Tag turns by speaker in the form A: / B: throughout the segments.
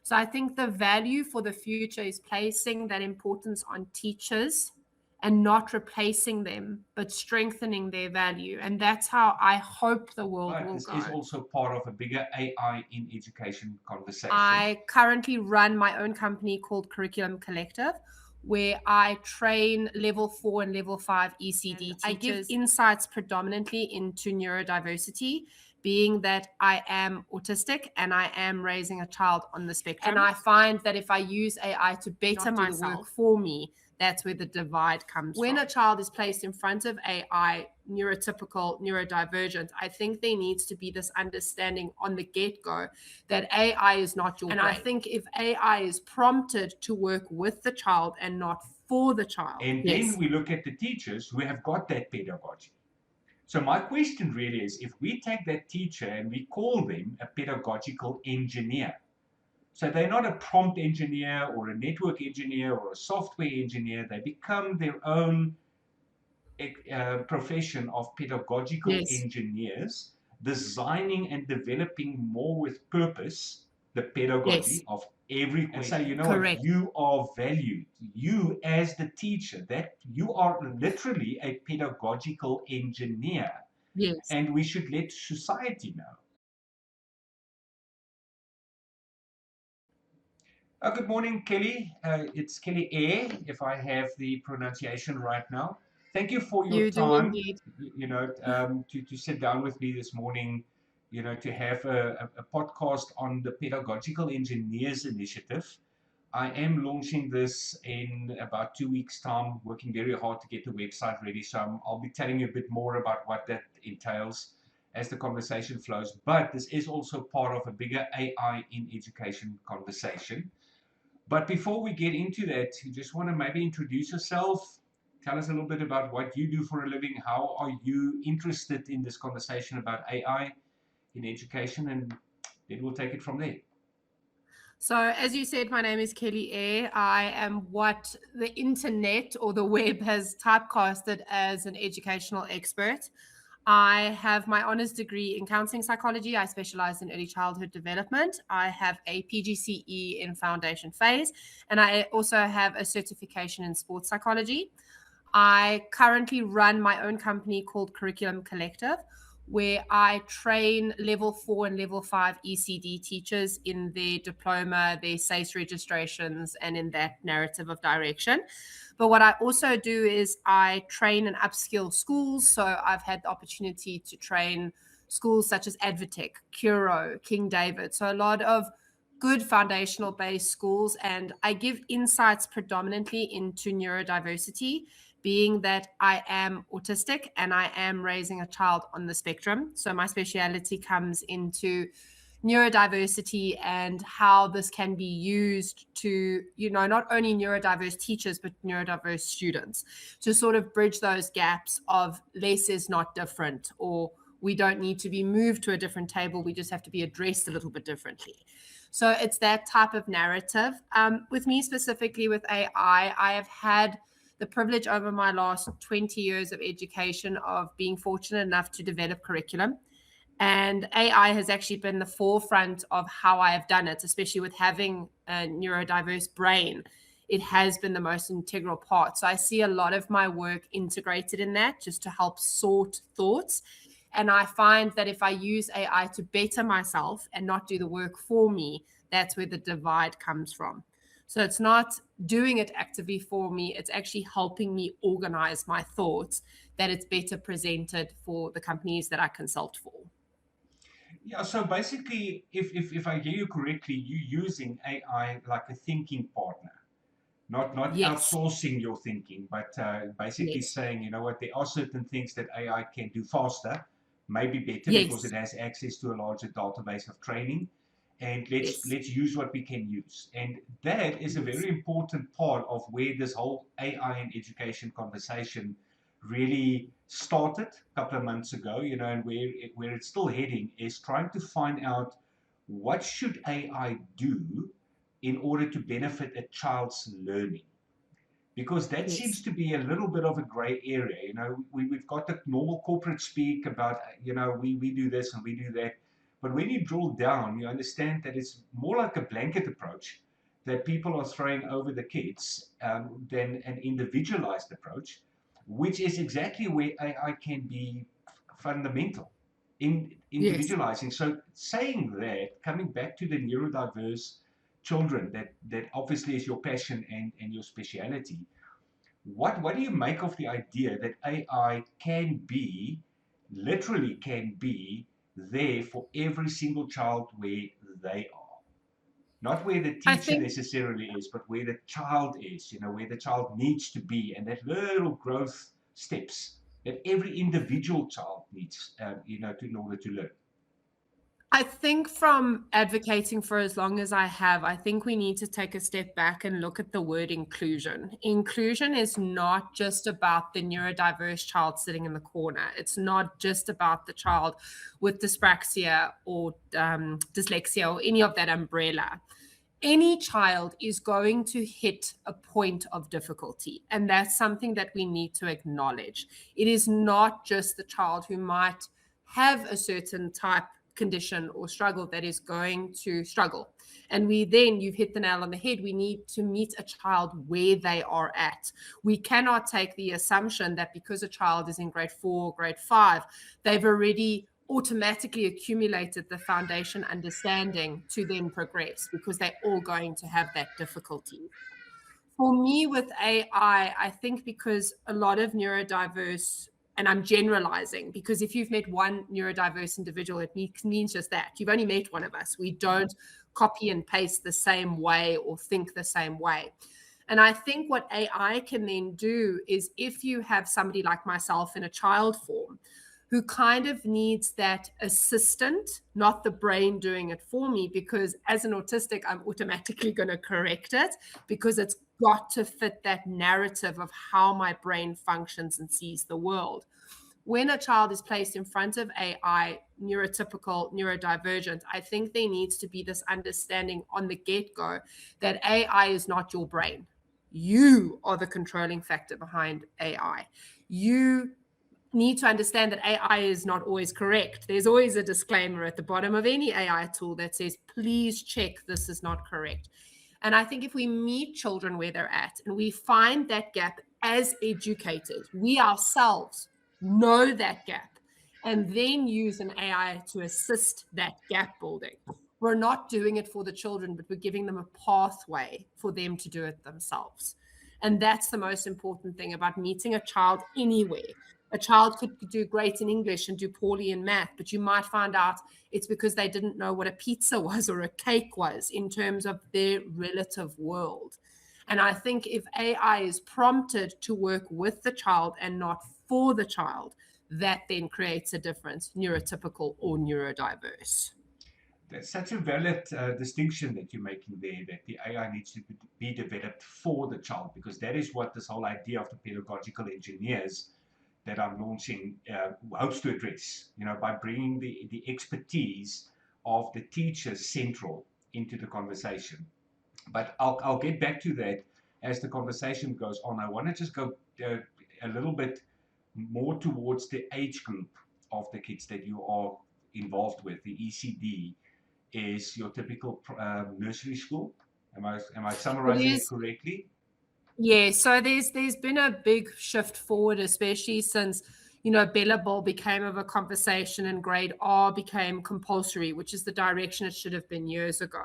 A: So I think the value for the future is placing that importance on teachers and not replacing them, but strengthening their value. And that's how I hope the world
B: But
A: will
B: this is
A: go.
B: also part of a bigger AI in education conversation.
A: I currently run my own company called Curriculum Collective, where I train level 4 and level 5 ECD teachers. I give insights predominantly into neurodiversity, being that I am autistic and I am raising a child on the spectrum. And I find that if I use AI to better myself, the work for me, that's where the divide comes from. When a child is placed in front of AI, neurotypical, neurodivergent, I think there needs to be this understanding on the get-go that AI is not your brain. And I think if AI is prompted to work with the child and not for the child.
B: And then we look at the teachers who have got that pedagogy. So my question really is, if we take that teacher and we call them a pedagogical engineer, so they're not a prompt engineer or a network engineer or a software engineer, they become their own profession of pedagogical engineers, designing and developing more with purpose the pedagogy of every question. And say, you know what, you are valued. You as the teacher, that you are literally a pedagogical engineer.
A: Yes.
B: And we should let society know. Good morning, Kelly. It's Kelly Eyre, if I have the pronunciation right now. Thank you for your
A: You do
B: time,
A: indeed.
B: to sit down with me this morning, to have a podcast on the Pedagogical Engineers Initiative. I am launching this in about 2 weeks' time, working very hard to get the website ready. So I'll be telling you a bit more about what that entails as the conversation flows. But this is also part of a bigger AI in education conversation. But before we get into that, you just want to maybe introduce yourself, tell us a little bit about what you do for a living, how are you interested in this conversation about AI in education, and then we'll take it from there.
A: So, as you said, my name is Kelly Eyre. I am what the internet or the web has typecasted as an educational expert. I have my honors degree in counseling psychology. I specialize in early childhood development. I have a PGCE in foundation phase, and I also have a certification in sports psychology. I currently run my own company called Curriculum Collective, where I train level 4 and level 5 ECD teachers in their diploma, their SACE registrations, and in that narrative of direction. But what I also do is I train and upskill schools. So I've had the opportunity to train schools such as Advotech, Curo, King David. So a lot of good foundational based schools. And I give insights predominantly into neurodiversity, being that I am autistic and I am raising a child on the spectrum. So my speciality comes into neurodiversity and how this can be used to, not only neurodiverse teachers, but neurodiverse students to sort of bridge those gaps of less is not different, or we don't need to be moved to a different table. We just have to be addressed a little bit differently. So it's that type of narrative. With me specifically with AI, I have had the privilege over my last 20 years of education of being fortunate enough to develop curriculum. And AI has actually been the forefront of how I have done it, especially with having a neurodiverse brain. It has been the most integral part. So I see a lot of my work integrated in that just to help sort thoughts. And I find that if I use AI to better myself and not do the work for me, that's where the divide comes from. So it's not doing it actively for me. It's actually helping me organize my thoughts that it's better presented for the companies that I consult for.
B: Yeah, so basically, if I hear you correctly, you're using AI like a thinking partner, not
A: Yes.
B: outsourcing your thinking, but basically
A: Yes.
B: saying, you know what, there are certain things that AI can do faster, maybe better because
A: Yes.
B: it has access to a larger database of training, and let's use what we can use. And that is a very important part of where this whole AI and education conversation really started a couple of months ago, and where it's still heading is trying to find out what should AI do in order to benefit a child's learning. Because that seems
A: Yes.
B: to be a little bit of a gray area. We've got the normal corporate speak about, we do this and we do that. But when you drill down, you understand that it's more like a blanket approach that people are throwing over the kids than an individualized approach, which is exactly where AI can be fundamental in
A: Yes.
B: individualizing. So saying that, coming back to the neurodiverse children, that obviously is your passion and your speciality. What do you make of the idea that AI can be, literally can be, there for every single child where they are? Not where the
A: I
B: teacher
A: think
B: necessarily is, but where the child is, where the child needs to be, and that little growth steps that every individual child needs, in order to learn.
A: I think from advocating for as long as I have, I think we need to take a step back and look at the word inclusion. Inclusion is not just about the neurodiverse child sitting in the corner. It's not just about the child with dyspraxia or dyslexia or any of that umbrella. Any child is going to hit a point of difficulty, and that's something that we need to acknowledge. It is not just the child who might have a certain type condition or struggle that is going to struggle. And you've hit the nail on the head. We need to meet a child where they are at. We cannot take the assumption that because a child is in grade 4, grade 5, they've already automatically accumulated the foundation understanding to then progress, because they're all going to have that difficulty. For me with AI, I think because a lot of neurodiverse, and I'm generalizing, because if you've met one neurodiverse individual, it means just that. You've only met one of us. We don't copy and paste the same way or think the same way. And I think what AI can then do is, if you have somebody like myself in a child form who kind of needs that assistant, not the brain doing it for me, because as an autistic, I'm automatically going to correct it because it's got to fit that narrative of how my brain functions and sees the world. When a child is placed in front of AI, neurotypical, neurodivergent, I think there needs to be this understanding on the get-go that AI is not your brain. You are the controlling factor behind AI. You need to understand that AI is not always correct. There's always a disclaimer at the bottom of any AI tool that says, please check this is not correct. And I think if we meet children where they're at and we find that gap as educators, we ourselves know that gap, and then use an AI to assist that gap building. We're not doing it for the children, but we're giving them a pathway for them to do it themselves. And that's the most important thing about meeting a child anywhere. A child could do great in English and do poorly in math, but you might find out it's because they didn't know what a pizza was or a cake was in terms of their relative world. And I think if AI is prompted to work with the child and not for the child, that then creates a difference, neurotypical or neurodiverse.
B: That's such a valid distinction that you're making there, that the AI needs to be developed for the child, because that is what this whole idea of the pedagogical engineers that I'm launching hopes to address, by bringing the expertise of the teachers central into the conversation. But I'll get back to that as the conversation goes on. I want to just go a little bit more towards the age group of the kids that you are involved with. The ECD is your typical nursery school. Am I
A: It
B: summarizing it
A: is.
B: correctly?
A: Yeah, so there's been a big shift forward, especially since Bella Ball became of a conversation and grade R became compulsory, which is the direction it should have been years ago.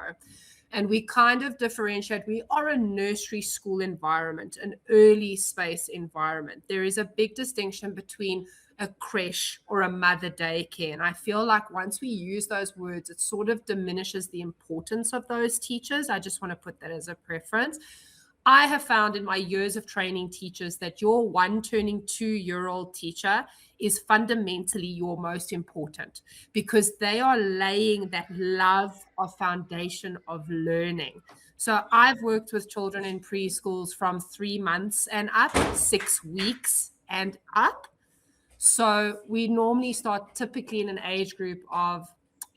A: And we kind of differentiate. We are a nursery school environment, an early space environment. There is a big distinction between a creche or a mother daycare. And I feel like once we use those words, it sort of diminishes the importance of those teachers. I just want to put that as a preference. I have found in my years of training teachers that your 1 turning 2-year-old teacher is fundamentally your most important, because they are laying that love of foundation of learning. So I've worked with children in preschools from 3 months and up, 6 weeks and up. So we normally start typically in an age group of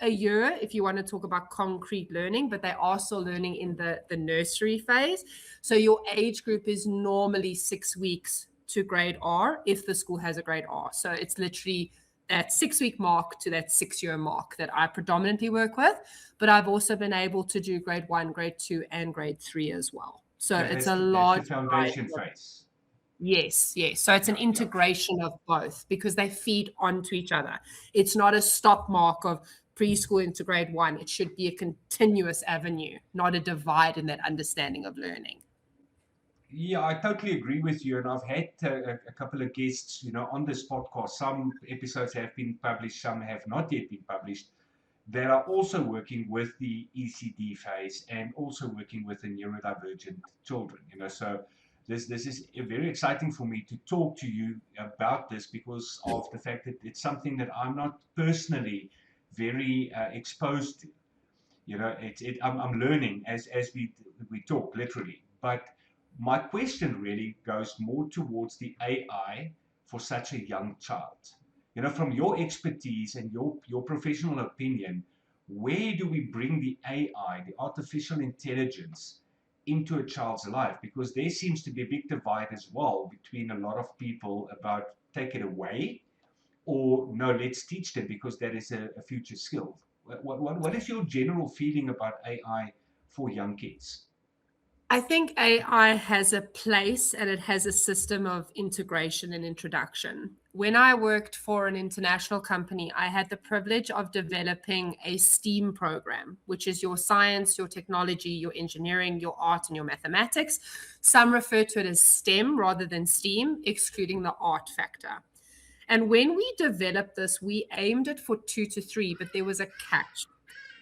A: a year, if you want to talk about concrete learning, but they are still learning in the nursery phase. So your age group is normally 6 weeks to grade R if the school has a grade R. So it's literally that 6-week mark to that 6-year mark that I predominantly work with, but I've also been able to do grade 1, grade 2, and grade 3 as well. So
B: Yeah,
A: it's a
B: that's the
A: large
B: foundation
A: variety.
B: phase.
A: Yes, yes. So it's an
B: Yeah, yeah.
A: integration of both because they feed onto each other. It's not a stop mark of preschool into grade 1. It should be a continuous avenue, not a divide in that understanding of learning.
B: Yeah, I totally agree with you. And I've had a couple of guests, on this podcast. Some episodes have been published, some have not yet been published, that are also working with the ECD phase and also working with the neurodivergent children. So this is very exciting for me to talk to you about this because of the fact that it's something that I'm not personally very exposed to. I'm learning as we talk literally. But my question really goes more towards the AI for such a young child. From your expertise and your professional opinion, where do we bring the AI, the artificial intelligence, into a child's life? Because there seems to be a big divide as well between a lot of people about take it away or no, let's teach them because that is a future skill. What is your general feeling about AI for young kids?
A: I think AI has a place and it has a system of integration and introduction. When I worked for an international company, I had the privilege of developing a STEAM program, which is your science, your technology, your engineering, your art, and your mathematics. Some refer to it as STEM rather than STEAM, excluding the art factor. And when we developed this, we aimed it for 2 to 3, but there was a catch.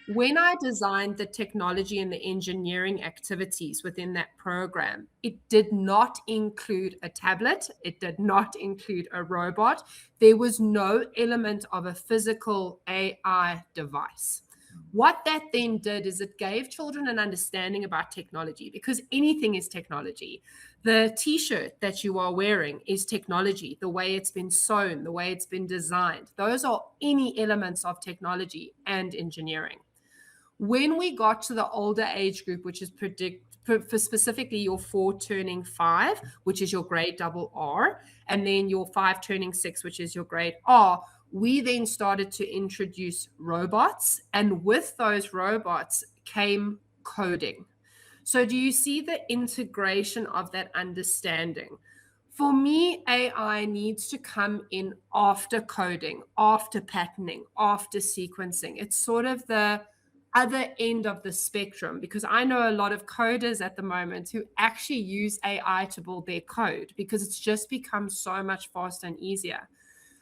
A: When I designed the technology and the engineering activities within that program, it did not include a tablet. It did not include a robot. There was no element of a physical AI device. What that then did is it gave children an understanding about technology because anything is technology. The t shirt that you are wearing is technology, the way it's been sewn, the way it's been designed. Those are any elements of technology and engineering. When we got to the older age group, which is for specifically your 4 turning 5, which is your grade double R, and then your 5 turning 6, which is your grade R, we then started to introduce robots. And with those robots came coding. So, do you see the integration of that understanding? For me, AI needs to come in after coding, after patterning, after sequencing. It's sort of the other end of the spectrum because I know a lot of coders at the moment who actually use AI to build their code because it's just become so much faster and easier.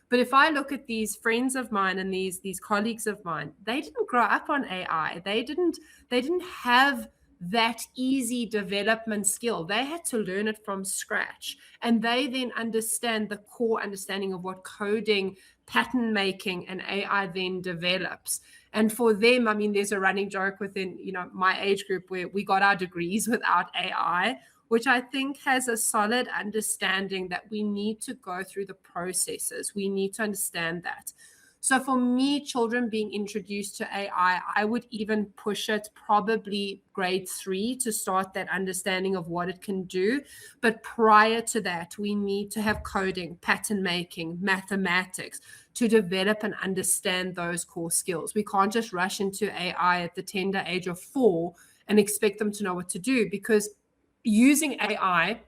A: But if I look at these friends of mine and these colleagues of mine, they didn't grow up on AI. They didn't have that easy development skill. They had to learn it from scratch. And they then understand the core understanding of what coding, pattern making, and AI then develops. And for them, I mean, there's a running joke within, my age group where we got our degrees without AI, which I think has a solid understanding that we need to go through the processes. We need to understand that. So for me, children being introduced to AI, I would even push it probably grade 3 to start that understanding of what it can do. But prior to that, we need to have coding, pattern making, mathematics to develop and understand those core skills. We can't just rush into AI at the tender age of 4 and expect them to know what to do because using AI,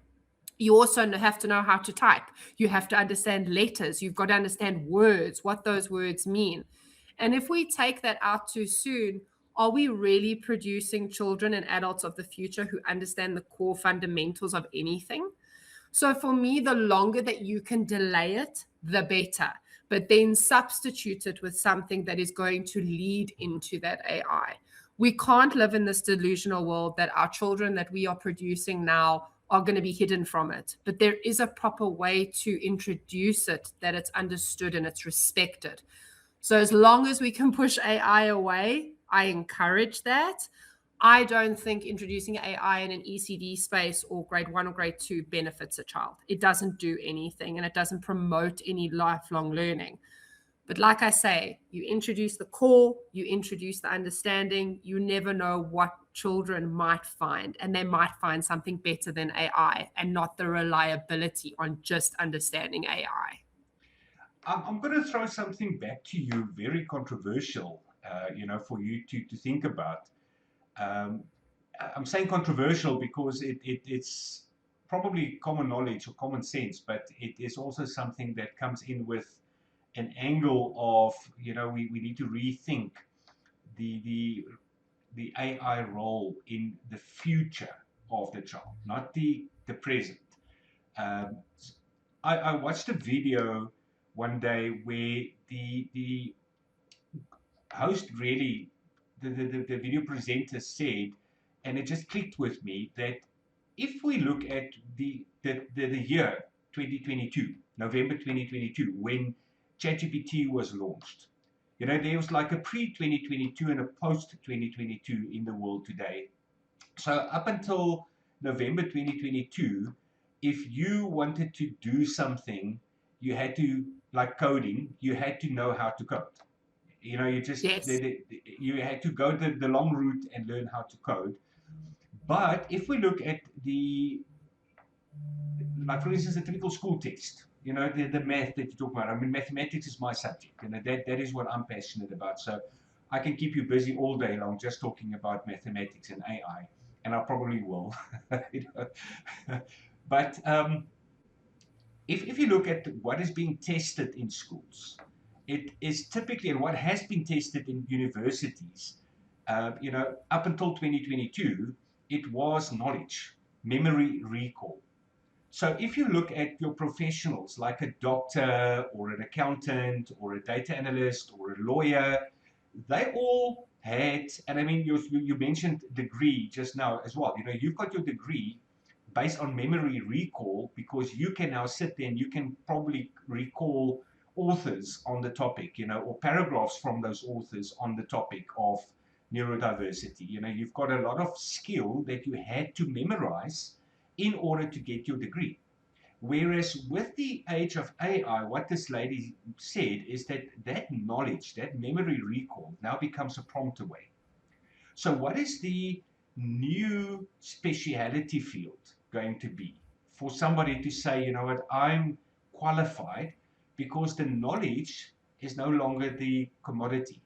A: you also have to know how to type. You have to understand letters. You've got to understand words, what those words mean. And if we take that out too soon, are we really producing children and adults of the future who understand the core fundamentals of anything? So for me, the longer that you can delay it, the better. But then substitute it with something that is going to lead into that AI. We can't live in this delusional world that our children that we are producing now are going to be hidden from it. But there is a proper way to introduce it that it's understood and it's respected. So as long as we can push AI away, I encourage that. I don't think introducing AI in an ECD space or grade 1 or grade 2 benefits a child. It doesn't do anything and it doesn't promote any lifelong learning. But like I say, you introduce the core, you introduce the understanding, you never know what children might find, and they might find something better than AI and not the reliability on just understanding AI.
B: I'm going to throw something back to you, very controversial, for you to think about. Um, I'm saying controversial because it's probably common knowledge or common sense, but it is also something that comes in with an angle of, we need to rethink the, the, the AI role in the future of the child, not the present. Um, I watched a video one day where the host really, the video presenter said, and it just clicked with me, that if we look at the year 2022, November 2022, when ChatGPT was launched, there was like a pre 2022 and a post 2022 in the world today. So up until November 2022, if you wanted to do something, you had to, like coding, you had to know how to code. You just
A: Yes.
B: you had to go the long route and learn how to code. But if we look at like for instance, the typical school text, the math that you talk about. I mean, mathematics is my subject. That is what I'm passionate about. So I can keep you busy all day long just talking about mathematics and AI, and I probably will. you know. But if you look at what is being tested in schools, it is typically, and what has been tested in universities, up until 2022, it was knowledge, memory recall. So if you look at your professionals like a doctor or an accountant or a data analyst or a lawyer, they all had, and I mean, you mentioned degree just now as well. You've got your degree based on memory recall because you can now sit there and you can probably recall authors on the topic, or paragraphs from those authors on the topic of neurodiversity. You've got a lot of skill that you had to memorize in order to get your degree. Whereas with the age of AI, what this lady said is that knowledge, that memory recall, now becomes a prompt away. So, what is the new speciality field going to be for somebody to say, you know what, I'm qualified because the knowledge is no longer the commodity.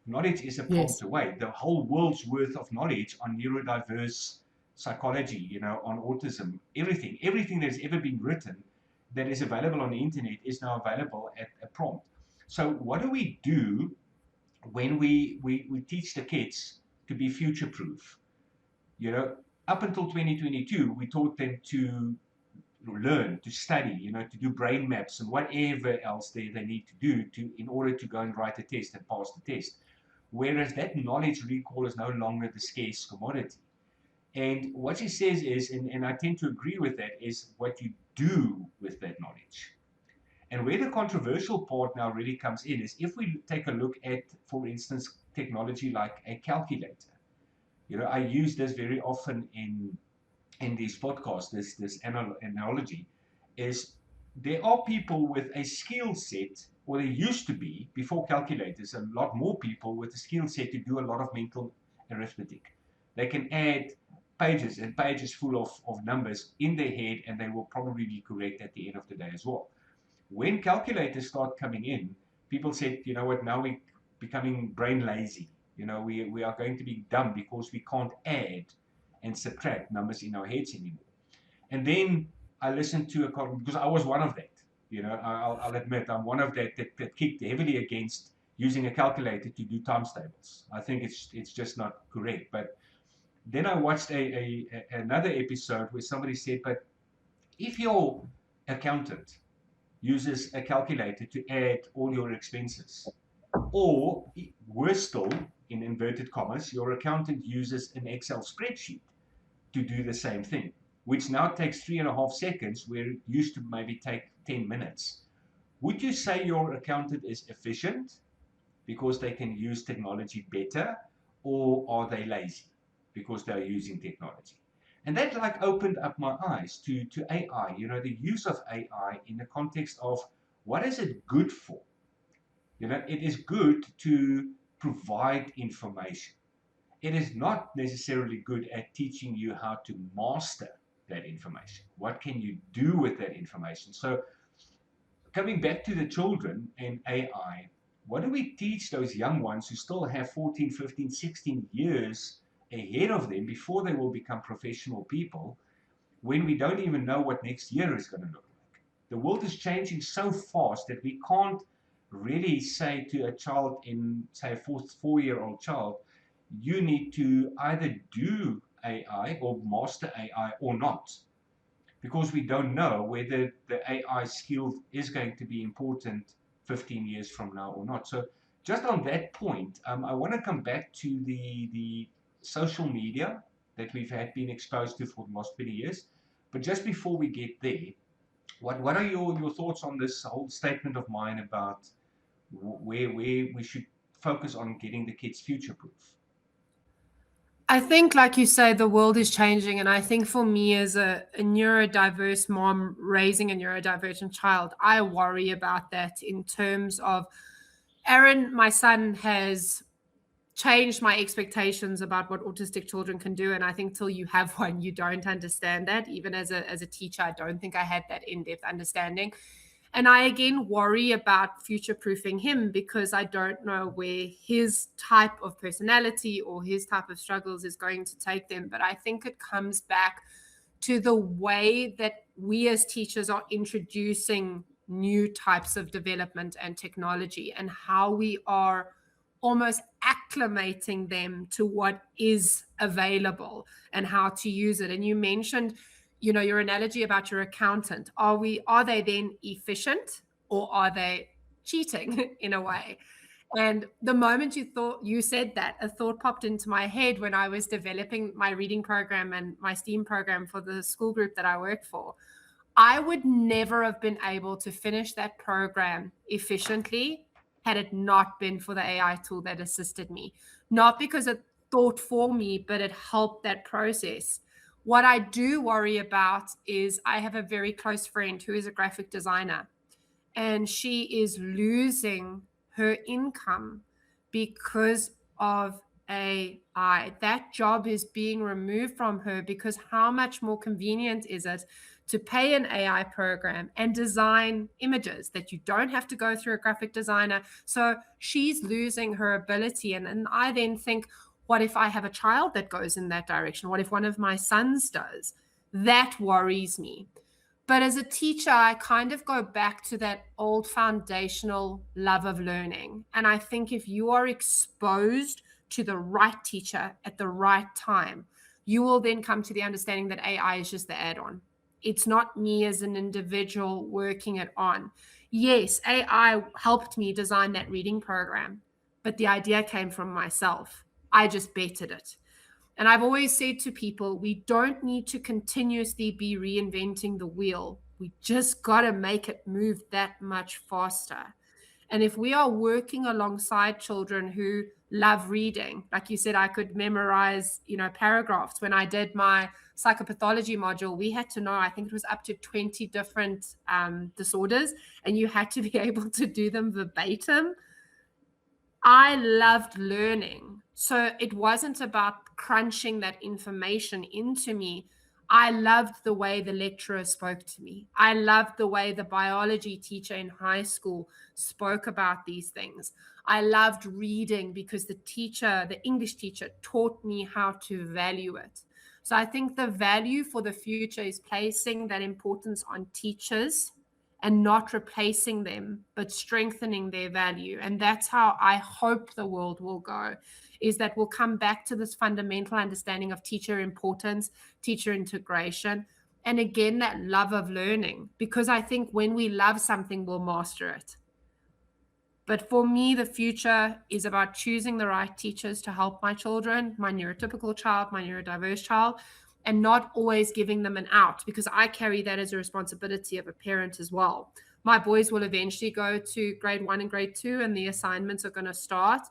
B: Knowledge is a prompt
A: Yes.
B: away. The whole world's worth of knowledge on neurodiverse psychology, on autism, everything that's ever been written that is available on the internet is now available at a prompt. So, what do we do when we teach the kids to be future proof? You know, Up until 2022, we taught them to learn, to study, to do brain maps and whatever else they need to do in order to go and write a test and pass the test. Whereas that knowledge recall is no longer the scarce commodity. And what she says is, and I tend to agree with that, is what you do with that knowledge. And where the controversial part now really comes in is if we take a look at, for instance, technology like a calculator. I use this very often in these podcasts, this analogy, is there are people with a skill set, or there used to be, before calculators, a lot more people with a skill set to do a lot of mental arithmetic. They can add pages and pages full of numbers in their head, and they will probably be correct at the end of the day as well. When calculators start coming in, people said, you know what, now we're becoming brain lazy. We are going to be dumb because we can't add and subtract numbers in our heads anymore. And then I listened to because I was one of that. I'll admit I'm one of that kicked heavily against using a calculator to do times tables. I think it's just not correct. But then I watched another episode where somebody said, but if your accountant uses a calculator to add all your expenses, or worse still, in inverted commas, your accountant uses an Excel spreadsheet to do the same thing, which now takes 3.5 seconds, where it used to maybe take 10 minutes. Would you say your accountant is efficient because they can use technology better, or are they lazy because they're using technology? And that like opened up my eyes to AI, the use of AI in the context of what is it good for? It is good to provide information. It is not necessarily good at teaching you how to master that information. What can you do with that information? So coming back to the children and AI, what do we teach those young ones who still have 14, 15, 16 years ahead of them before they will become professional people when we don't even know what next year is going to look like? The world is changing so fast that we can't really say to a child in, say, a 4-year-old child, you need to either do AI or master AI or not, because we don't know whether the AI skill is going to be important 15 years from now or not. So just on that point, I want to come back to the social media that we've had been exposed to for the last 20 years. But just before we get there, what are your thoughts on this whole statement of mine about where we should focus on getting the kids future proof?
A: I think, like you say, the world is changing. And I think for me, as a neurodiverse mom raising a neurodivergent child, I worry about that in terms of Aaron, my son, has changed my expectations about what autistic children can do. And I think till you have one, you don't understand that. Even as a teacher, I don't think I had that in-depth understanding. And I again worry about future proofing him because I don't know where his type of personality or his type of struggles is going to take them. But I think it comes back to the way that we as teachers are introducing new types of development and technology, and how we are almost acclimating them to what is available and how to use it. And you mentioned, your analogy about your accountant. Are they then efficient, or are they cheating in a way? And the moment you said that, a thought popped into my head when I was developing my reading program and my STEAM program for the school group that I worked for. I would never have been able to finish that program efficiently had it not been for the AI tool that assisted me. Not because it thought for me, but it helped that process. What I do worry about is I have a very close friend who is a graphic designer, and she is losing her income because of AI. That job is being removed from her because how much more convenient is it to pay an AI program and design images that you don't have to go through a graphic designer? So she's losing her ability. And I then think, what if I have a child that goes in that direction? What if one of my sons does? That worries me. But as a teacher, I kind of go back to that old foundational love of learning. And I think if you are exposed to the right teacher at the right time, you will then come to the understanding that AI is just the add on. It's not me as an individual working it on. Yes, AI helped me design that reading program, but the idea came from myself. I just bettered it. And I've always said to people, we don't need to continuously be reinventing the wheel. We just got to make it move that much faster. And if we are working alongside children who love reading, like you said, I could memorize, paragraphs. When I did my psychopathology module, we had to know, I think it was up to 20 different disorders, and you had to be able to do them verbatim. I loved learning. So it wasn't about crunching that information into me. I loved the way the lecturer spoke to me. I loved the way the biology teacher in high school spoke about these things. I loved reading because the English teacher, taught me how to value it. So I think the value for the future is placing that importance on teachers and not replacing them, but strengthening their value. And that's how I hope the world will go, is that we'll come back to this fundamental understanding of teacher importance, teacher integration, and again, that love of learning. Because I think when we love something, we'll master it. But for me, the future is about choosing the right teachers to help my children, my neurotypical child, my neurodiverse child, and not always giving them an out, because I carry that as a responsibility of a parent as well. My boys will eventually go to grade 1 and grade 2, and the assignments are going to start.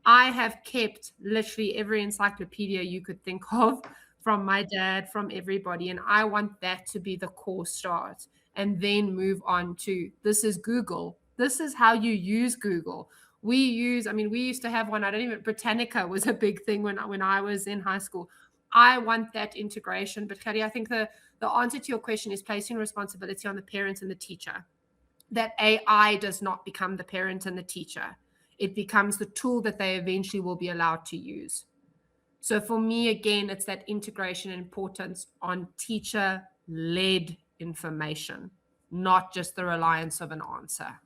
A: I have kept literally every encyclopedia you could think of from my dad, from everybody. And I want that to be the core start, and then move on to, this is Google. This is how you use Google. We used to have one. Britannica was a big thing when I was in high school. I want that integration. But Kelly, I think the answer to your question is placing responsibility on the parents and the teacher. that AI does not become the parent and the teacher. It becomes the tool that they eventually will be allowed to use. So for me, again, it's that integration and importance on teacher-led information, not just the reliance of an answer.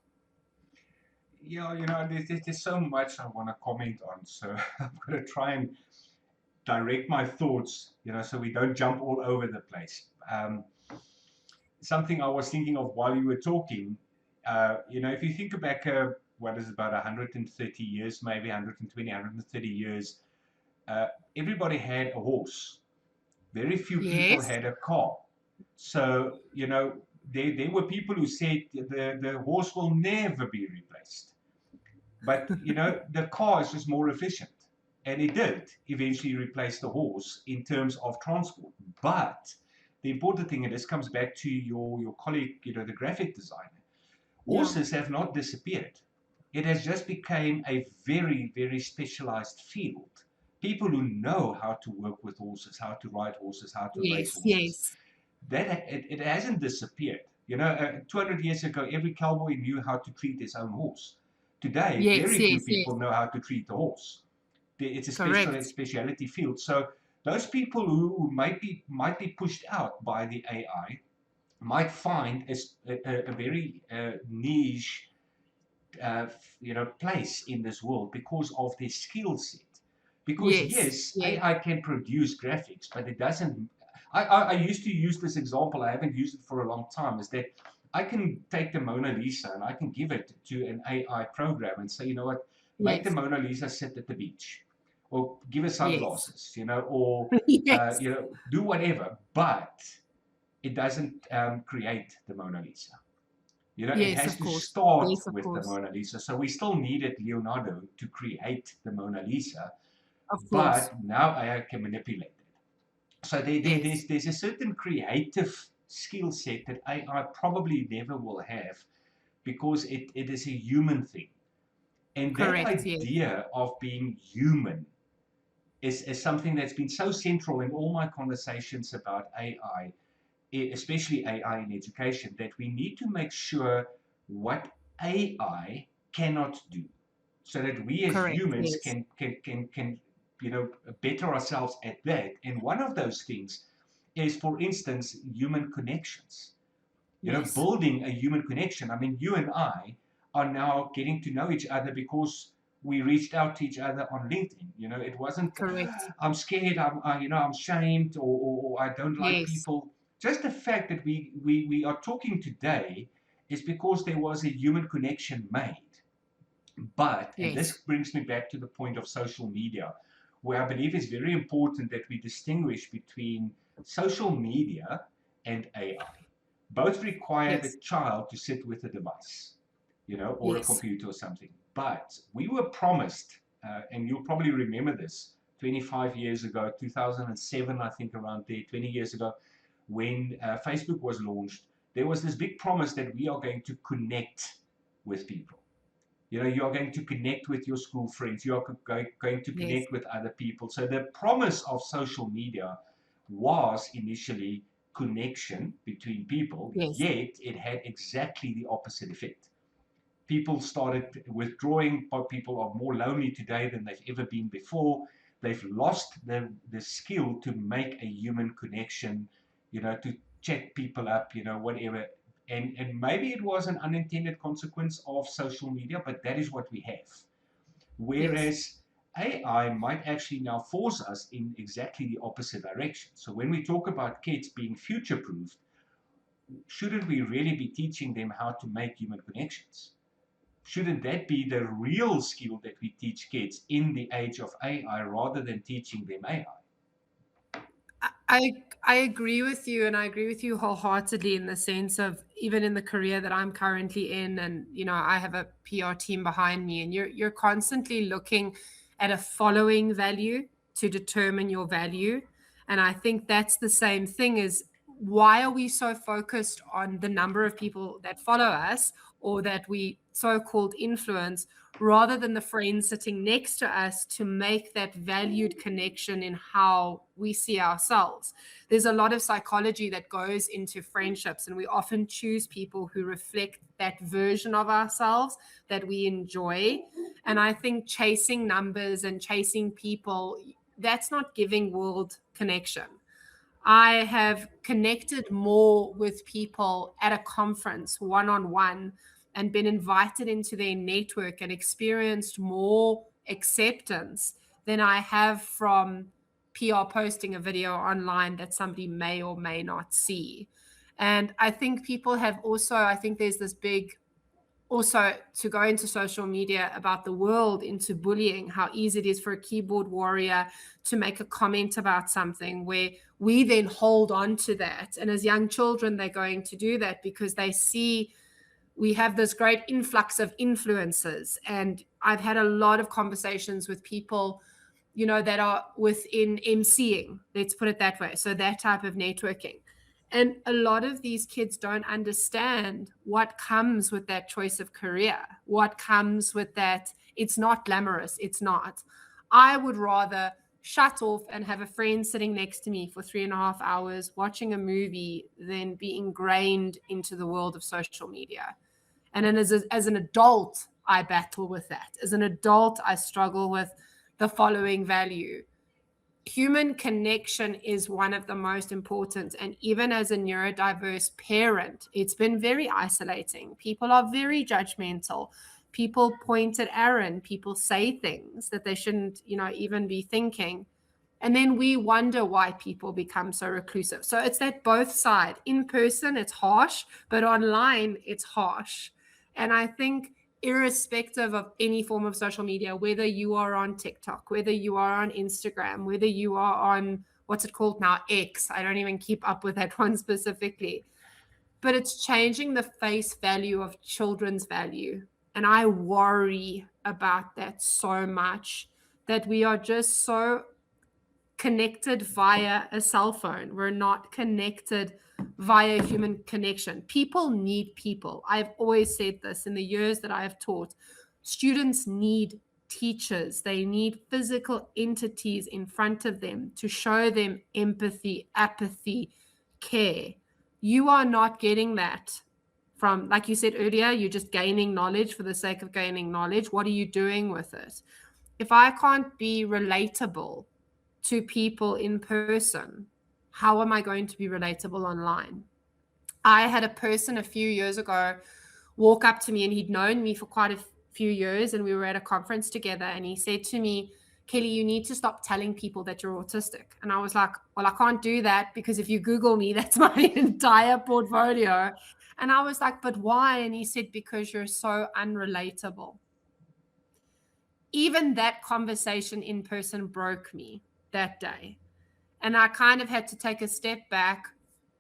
B: Yeah, there's so much I want to comment on, so I'm going to try and direct my thoughts, so we don't jump all over the place. Something I was thinking of while you were talking, if you think back, what is about 130 years, maybe 120, 130 years, uh, everybody had a horse. Very few people
A: Yes.
B: had a car. So, there were people who said the horse will never be replaced. But, the car is just more efficient. And it did eventually replace the horse in terms of transport. But the important thing, and this comes back to your colleague, the graphic designer,
A: Yeah.
B: horses have not disappeared. It has just become a very, very specialized field. People who know how to work with horses, how to ride horses, how to race
A: Yes.
B: horses,
A: Yes.
B: it hasn't disappeared. 200 years ago, every cowboy knew how to treat his own horse. Today,
A: Yes.
B: very few
A: Yes. Yes.
B: people know how to treat the horse. It's a
A: Correct.
B: specialty field. So those people who might be pushed out by the AI might find a very niche place in this world because of their skill set. Because
A: Yes.
B: yes,
A: Yes.
B: AI can produce graphics, but it doesn't. I used to use this example. I haven't used it for a long time. Is that I can take the Mona Lisa and I can give it to an AI program and say, what, make the
A: Yes.
B: Mona Lisa sit at the beach, or give her
A: Yes.
B: sunglasses, or
A: Yes.
B: do whatever. But it doesn't create the Mona Lisa. It
A: Yes,
B: has
A: of
B: to
A: course.
B: start
A: Yes, of
B: with the
A: course.
B: Mona Lisa. So we still needed Leonardo to create the Mona Lisa,
A: Of course.
B: but now I can manipulate it. So
A: Yes.
B: there's a certain creative skill set that AI probably never will have because it is a human thing. And that
A: Correct. Yes.
B: idea of being human is something that's been so central in all my conversations about AI, especially AI in education, that we need to make sure what AI cannot do, so that we as
A: Correct.
B: humans
A: Yes.
B: can better ourselves at that. And one of those things is, for instance, human connections.
A: Yes.
B: Building a human connection. I mean, you and I are now getting to know each other because we reached out to each other on LinkedIn. It wasn't,
A: Correct.
B: I'm scared, I'm ashamed, or I don't like
A: Yes.
B: people. Just the fact that we are talking today is because there was a human connection made. But, and this
A: Yes.
B: brings me back to the point of social media, where I believe it's very important that we distinguish between social media and AI. Both require the
A: Yes.
B: child to sit with a device, or a
A: Yes.
B: computer or something. But we were promised, and you'll probably remember this, 25 years ago, 2007, I think, around there, 20 years ago, when Facebook was launched, there was this big promise that we are going to connect with people. You are going to connect with your school friends. You are going to
A: Yes.
B: connect with other people. So the promise of social media was initially connection between people,
A: Yes.
B: yet it had exactly the opposite effect. People started withdrawing. People are more lonely today than they've ever been before. They've lost the skill to make a human connection, to check people up, whatever. And maybe it was an unintended consequence of social media, but that is what we have.
A: Yes.
B: Whereas AI might actually now force us in exactly the opposite direction. So when we talk about kids being future proofed, shouldn't we really be teaching them how to make human connections? Shouldn't that be the real skill that we teach kids in the age of AI rather than teaching them AI?
A: I agree with you, and I agree with you wholeheartedly in the sense of even in the career that I'm currently in, and I have a PR team behind me, and you're constantly looking at a following value to determine your value, and I think that's the same thing as why are we so focused on the number of people that follow us or that we so-called influence, rather than the friends sitting next to us to make that valued connection in how we see ourselves? There's a lot of psychology that goes into friendships, and we often choose people who reflect that version of ourselves that we enjoy. And I think chasing numbers and chasing people, that's not giving world connection. I have connected more with people at a conference one-on-one and been invited into their network and experienced more acceptance than I have from PR posting a video online that somebody may or may not see. And I think people have also, I think there's this big, also to go into social media about the world, into bullying, how easy it is for a keyboard warrior to make a comment about something where we then hold on to that. And as young children, they're going to do that because they see we have this great influx of influencers. And I've had a lot of conversations with people, you know, that are within MCing, let's put it that way. So that type of networking. And a lot of these kids don't understand what comes with that choice of career, what comes with that. It's not glamorous. It's not. I would rather shut off and have a friend sitting next to me for 3.5 hours watching a movie than be ingrained into the world of social media. And then as an adult, I battle with that. As an adult, I struggle with the following value. Human connection is one of the most important. And even as a neurodiverse parent, it's been very isolating. People are very judgmental. People point at Aaron. People say things that they shouldn't, you know, even be thinking. And then we wonder why people become so reclusive. So it's that both side. In person, it's harsh, but online, it's harsh. And I think irrespective of any form of social media, whether you are on TikTok, whether you are on Instagram, whether you are on what's it called now, X, I don't even keep up with that one specifically, but it's changing the face value of children's value. And I worry about that so much, that we are just so connected via a cell phone. We're not connected via human connection. People need people. I've always said this in the years that I have taught. Students need teachers. They need physical entities in front of them to show them empathy, apathy, care. You are not getting that from, like you said earlier, you're just gaining knowledge for the sake of gaining knowledge. What are you doing with it? If I can't be relatable to people in person, how am I going to be relatable online? I had a person a few years ago walk up to me, and he'd known me for quite a few years, and we were at a conference together, and he said to me, Kelly, you need to stop telling people that you're autistic. And I was like, well, I can't do that because if you Google me, that's my entire portfolio. And I was like, but why? And he said, because you're so unrelatable. Even that conversation in person broke me that day. And I kind of had to take a step back,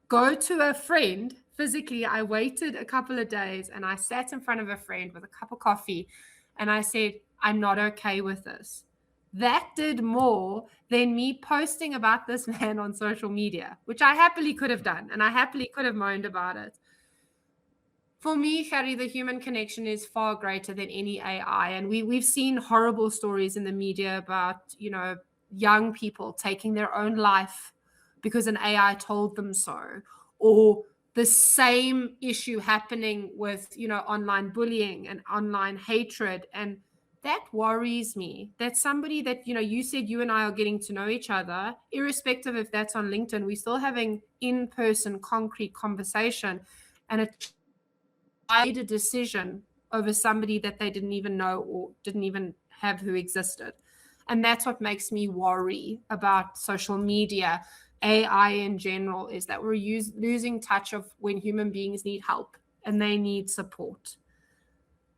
A: go to a friend physically. I waited a couple of days and I sat in front of a friend with a cup of coffee and I said, I'm not okay with this. That did more than me posting about this man on social media, which I happily could have done. And I happily could have moaned about it. For me, Harry, the human connection is far greater than any AI. And we've seen horrible stories in the media about, you know, young people taking their own life because an AI told them so, or the same issue happening with, you know, online bullying and online hatred. And that worries me, that somebody that, you know, you said you and I are getting to know each other, irrespective if that's on LinkedIn, we're still having in-person concrete conversation, and it made a decision over somebody that they didn't even know or didn't even have who existed. And that's what makes me worry about social media, AI in general, is that we're losing touch of when human beings need help and they need support.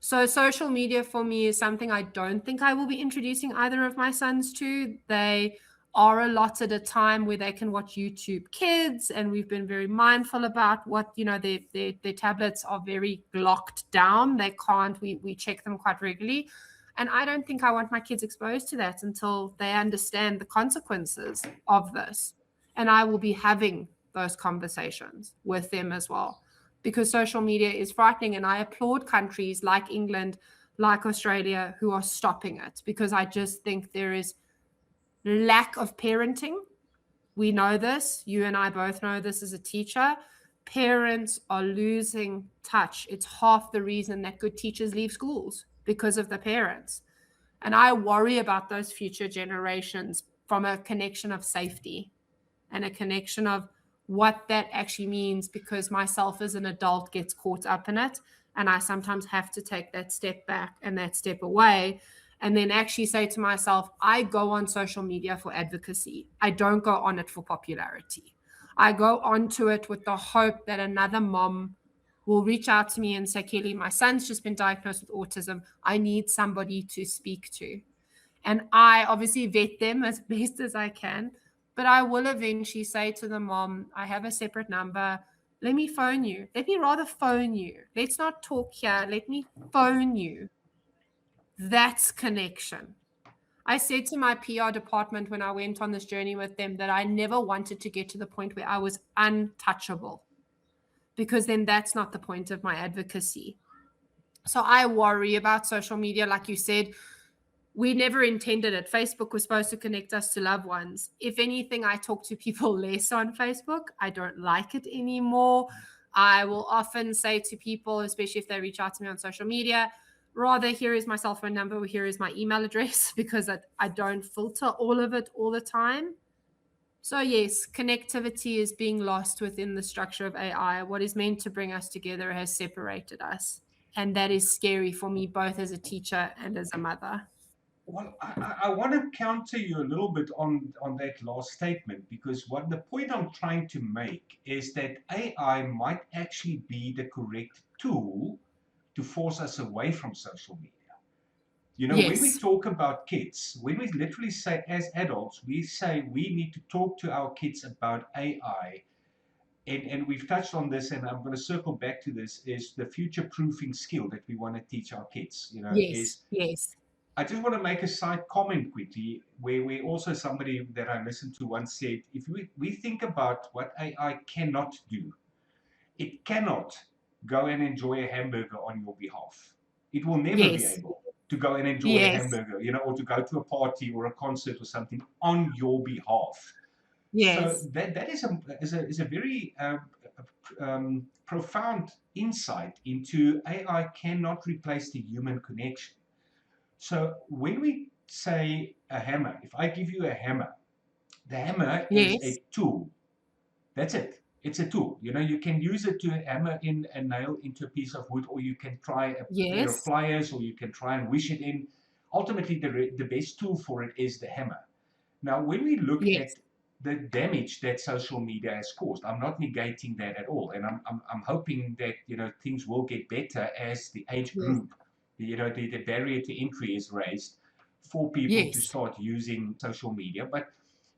A: So social media for me is something I don't think I will be introducing either of my sons to. They are allotted a time where they can watch YouTube Kids, and we've been very mindful about what, you know, their tablets are very locked down. They can't, we check them quite regularly. And I don't think I want my kids exposed to that until they understand the consequences of this. And I will be having those conversations with them as well, because social media is frightening. And I applaud countries like England, like Australia, who are stopping it, because I just think there is lack of parenting. We know this. You and I both know this as a teacher. Parents are losing touch. It's half the reason that good teachers leave schools, because of the parents. And I worry about those future generations from a connection of safety and a connection of what that actually means, because myself as an adult gets caught up in it. And I sometimes have to take that step back and that step away, and then actually say to myself, I go on social media for advocacy. I don't go on it for popularity. I go onto it with the hope that another mom will reach out to me and say, Kelly, my son's just been diagnosed with autism. I need somebody to speak to. And I obviously vet them as best as I can, but I will eventually say to the mom, I have a separate number. Let me phone you. Let me rather phone you. Let's not talk here. Let me phone you. That's connection. I said to my PR department when I went on this journey with them that I never wanted to get to the point where I was untouchable, because then that's not the point of my advocacy. So I worry about social media. Like you said, we never intended it. Facebook was supposed to connect us to loved ones. If anything, I talk to people less on Facebook. I don't like it anymore. I will often say to people, especially if they reach out to me on social media, rather, here is my cell phone number, or here is my email address, because I don't filter all of it all the time. So yes, connectivity is being lost within the structure of AI. What is meant to bring us together has separated us. And that is scary for me, both as a teacher and as a mother.
B: Well, I want to counter you a little bit on that last statement, because what the point I'm trying to make is that AI might actually be the correct tool to force us away from social media. You know, when we
A: Yes,
B: talk about kids, when we literally say as adults, we say we need to talk to our kids about AI. And we've touched on this, and I'm going to circle back to this, is the future proofing skill that we want to teach our kids, you know,
A: yes,
B: is
A: yes,
B: I just want to make a side comment quickly, where also somebody that I listened to once said, if we think about what AI cannot do, it cannot go and enjoy a hamburger on your behalf. It will never be
A: yes,
B: able to go and enjoy a
A: yes,
B: hamburger, you know, or to go to a party or a concert or something on your behalf. So
A: yes,
B: that is a very profound insight into AI cannot replace the human connection. So when we say a hammer, if I give you a hammer, the hammer is
A: yes,
B: a tool. That's it. It's a tool. You know, you can use it to hammer in a nail into a piece of wood, or you can try a pair of
A: yes,
B: pliers, or you can try and wish it in. Ultimately, the best tool for it is the hammer. Now, when we look
A: yes,
B: at the damage that social media has caused, I'm not negating that at all, and I'm hoping that, you know, things will get better as the age
A: yes,
B: group, you know, the barrier to entry is raised for people to
A: yes,
B: start using social media. But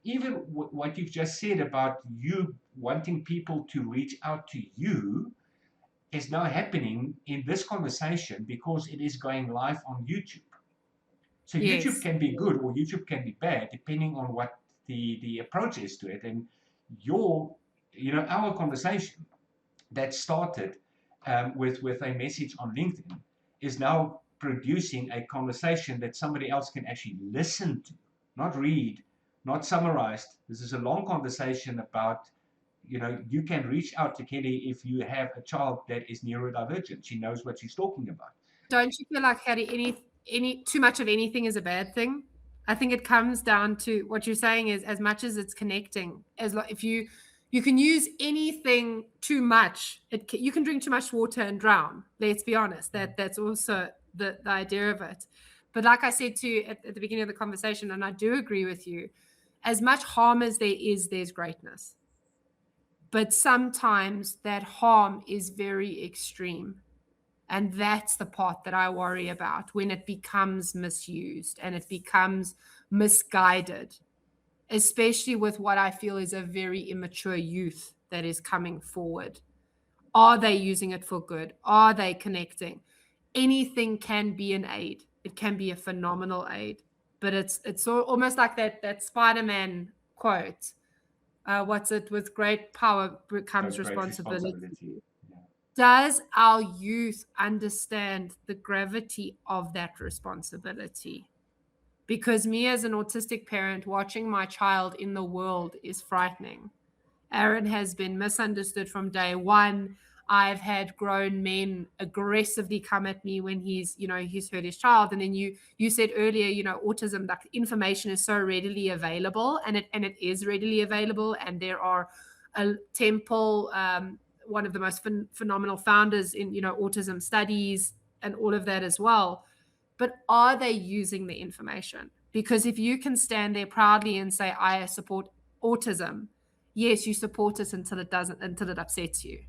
B: even what you've just said about you wanting people to reach out to you is now happening in this conversation because it is going live on YouTube. So YouTube
A: yes,
B: can be good or YouTube can be bad depending on what the approach is to it. And your, you know, our conversation that started with a message on LinkedIn is now producing a conversation that somebody else can actually listen to, not read, not summarized. This is a long conversation about, you know, you can reach out to Kelly if you have a child that is neurodivergent. She knows what she's talking about.
A: Don't you feel like, Hattie, any too much of anything is a bad thing? I think it comes down to what you're saying is, as much as it's connecting, if you can use anything too much, you can drink too much water and drown. Let's be honest. That's also the idea of it. But like I said to you at the beginning of the conversation, and I do agree with you, as much harm as there is, there's greatness. But sometimes that harm is very extreme. And that's the part that I worry about, when it becomes misused and it becomes misguided, especially with what I feel is a very immature youth that is coming forward. Are they using it for good? Are they connecting? Anything can be an aid. It can be a phenomenal aid, but it's almost like that Spider-Man quote. what's it? With great power
B: Got
A: comes
B: great
A: responsibility.
B: responsibility. Yeah.
A: Does our youth understand the gravity of that responsibility? Because me, as an autistic parent, watching my child in the world is frightening. Aaron has been misunderstood from day one. I've had grown men aggressively come at me when he's hurt his child. And then you said earlier, autism, that information is so readily available, and it is readily available. And there are a Temple, one of the most phenomenal founders in autism studies and all of that as well. But are they using the information? Because if you can stand there proudly and say, I support autism, yes, you support it until it upsets you.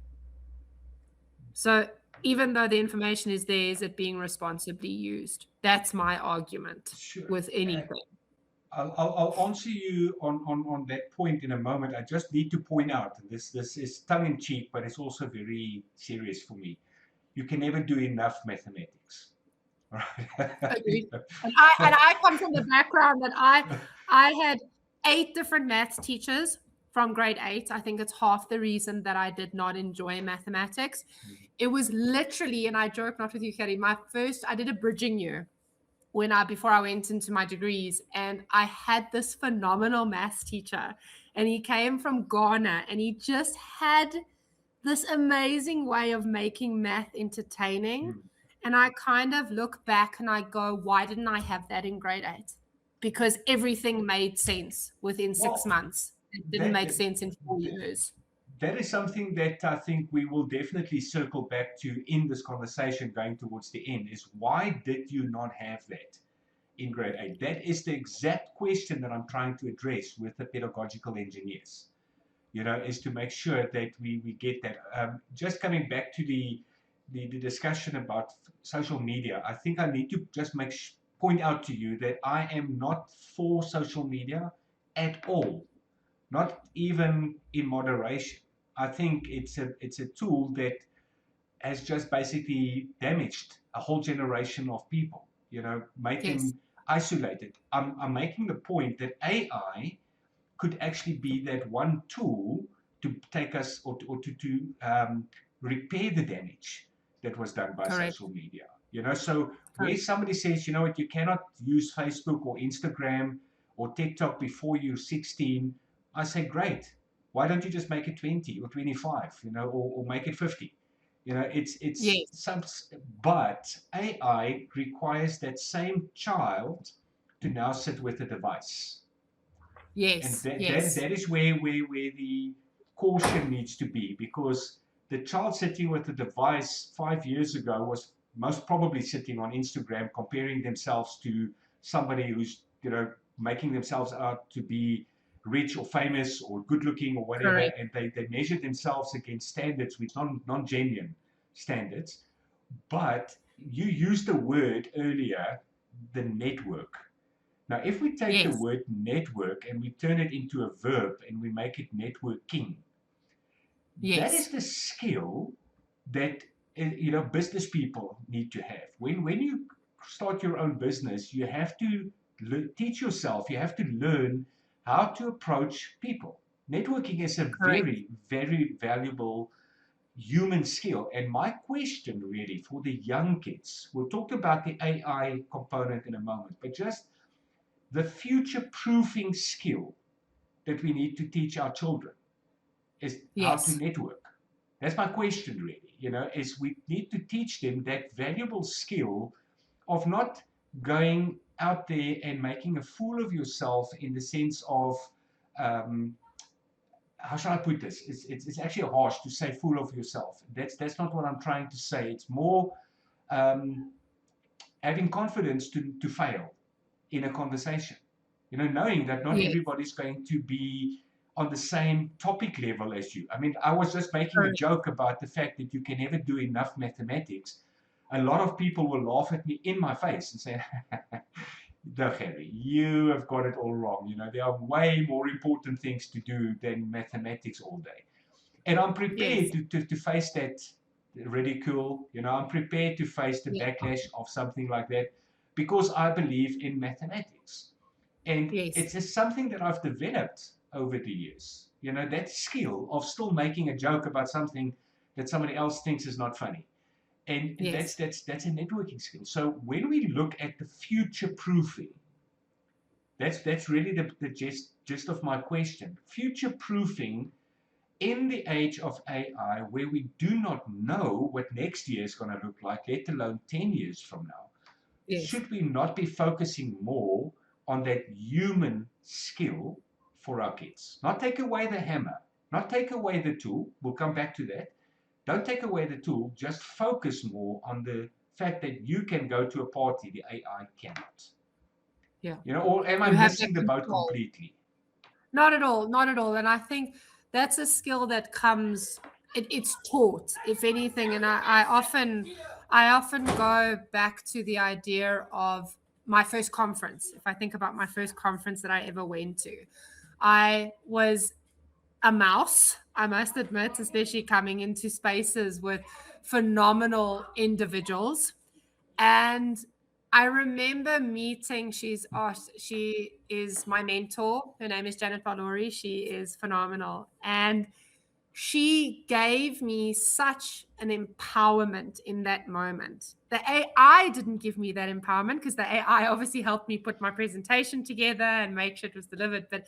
A: So even though the information is there, is it being responsibly used? That's my argument
B: Sure.
A: with anything.
B: I'll answer you on that point in a moment. I just need to point out this is tongue in cheek, but it's also very serious for me. You can never do enough mathematics. Right?
A: Agreed. And I come from the background that I had 8 different maths teachers from grade 8. I think it's half the reason that I did not enjoy mathematics. It was literally, and I joke not with you, Kelly, I did a bridging year before I went into my degrees, and I had this phenomenal maths teacher, and he came from Ghana, and he just had this amazing way of making math entertaining. And I kind of look back and I go, why didn't I have that in grade 8? Because everything made sense within 6
B: Well,
A: months. It didn't
B: that,
A: make
B: that
A: sense in 4 years.
B: that is something that I think we will definitely circle back to in this conversation going towards the end, is why did you not have that in grade 8? That is the exact question that I'm trying to address with the pedagogical engineers, is to make sure that we get that. Just coming back to the discussion about social media, I think I need to just point out to you that I am not for social media at all, not even in moderation. I think it's a tool that has just basically damaged a whole generation of people, made
A: Yes,
B: them isolated. I'm making the point that AI could actually be that one tool to take us or to repair the damage that was done by
A: correct.
B: social media. So where
A: Correct.
B: somebody says, what, you cannot use Facebook or Instagram or TikTok before you're 16, I say, great. Why don't you just make it 20 or 25, or make it 50? It's
A: Yes,
B: some, but AI requires that same child to now sit with the device, and
A: yes, yes,
B: that is where the caution needs to be, because the child sitting with the device 5 years ago was most probably sitting on Instagram comparing themselves to somebody who's making themselves out to be rich or famous or good looking or whatever,
A: correct.
B: and they measure themselves against standards which non-genuine standards. But you used the word earlier, the network. Now, if we take the
A: Yes,
B: word network and we turn it into a verb and we make it networking, that is
A: yes,
B: the skill that business people need to have. When you start your own business, you have to teach yourself. You have to learn how to approach people. Networking is a
A: correct.
B: very, very valuable human skill. And my question really for the young kids, we'll talk about the AI component in a moment, but just the future proofing skill that we need to teach our children is how to
A: Yes,
B: network. That's my question, really. Is we need to teach them that valuable skill of not going out there and making a fool of yourself, in the sense of, um, how shall I put this? It's actually harsh to say fool of yourself. That's not what I'm trying to say. It's more um, having confidence to fail in a conversation. Knowing that not
A: yes,
B: everybody's going to be on the same topic level as you. I mean, I was just making a
A: correct.
B: joke about the fact that you can never do enough mathematics. A lot of people will laugh at me in my face and say, no, Harry, you have got it all wrong. There are way more important things to do than mathematics all day. And I'm prepared
A: Yes,
B: to face that ridicule. I'm prepared to face the
A: yes,
B: backlash of something like that, because I believe in mathematics. And
A: yes,
B: it's just something that I've developed over the years. that skill of still making a joke about something that somebody else thinks is not funny. And that's
A: Yes.
B: that's a networking skill. So when we look at the future proofing, that's really the gist of my question. Future proofing in the age of AI, where we do not know what next year is going to look like, let alone 10 years from now,
A: Yes.
B: should we not be focusing more on that human skill for our kids? Not take away the hammer, not take away the tool. We'll come back to that. Don't take away the tool, just focus more on the fact that you can go to a party the AI cannot.
A: Yeah.
B: Or am I
A: You have that
B: missing the boat
A: control.
B: completely?
A: Not at all, not at all. And I think that's a skill that comes, it's taught, if anything. And I often go back to the idea of my first conference. If I think about my first conference that I ever went to, I was a mouse, I must admit, especially coming into spaces with phenomenal individuals. And I remember meeting, she is my mentor. Her name is Janet Valori. She is phenomenal. And she gave me such an empowerment in that moment. The AI didn't give me that empowerment because the AI obviously helped me put my presentation together and make sure it was delivered. But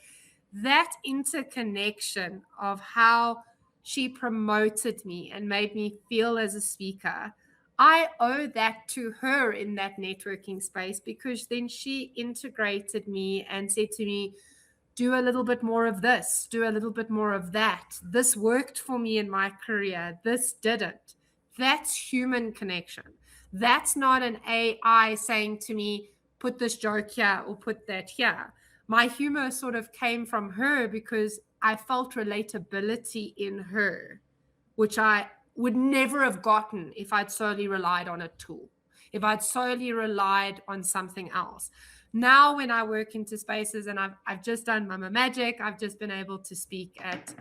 A: that interconnection of how she promoted me and made me feel as a speaker, I owe that to her in that networking space, because then she integrated me and said to me, do a little bit more of this, do a little bit more of that. This worked for me in my career, this didn't. That's human connection. That's not an AI saying to me, put this joke here or put that here. My humor sort of came from her because I felt relatability in her, which I would never have gotten if I'd solely relied on a tool, if I'd solely relied on something else. Now, when I work into spaces, and I've just done Mama Magic, I've just been able to speak at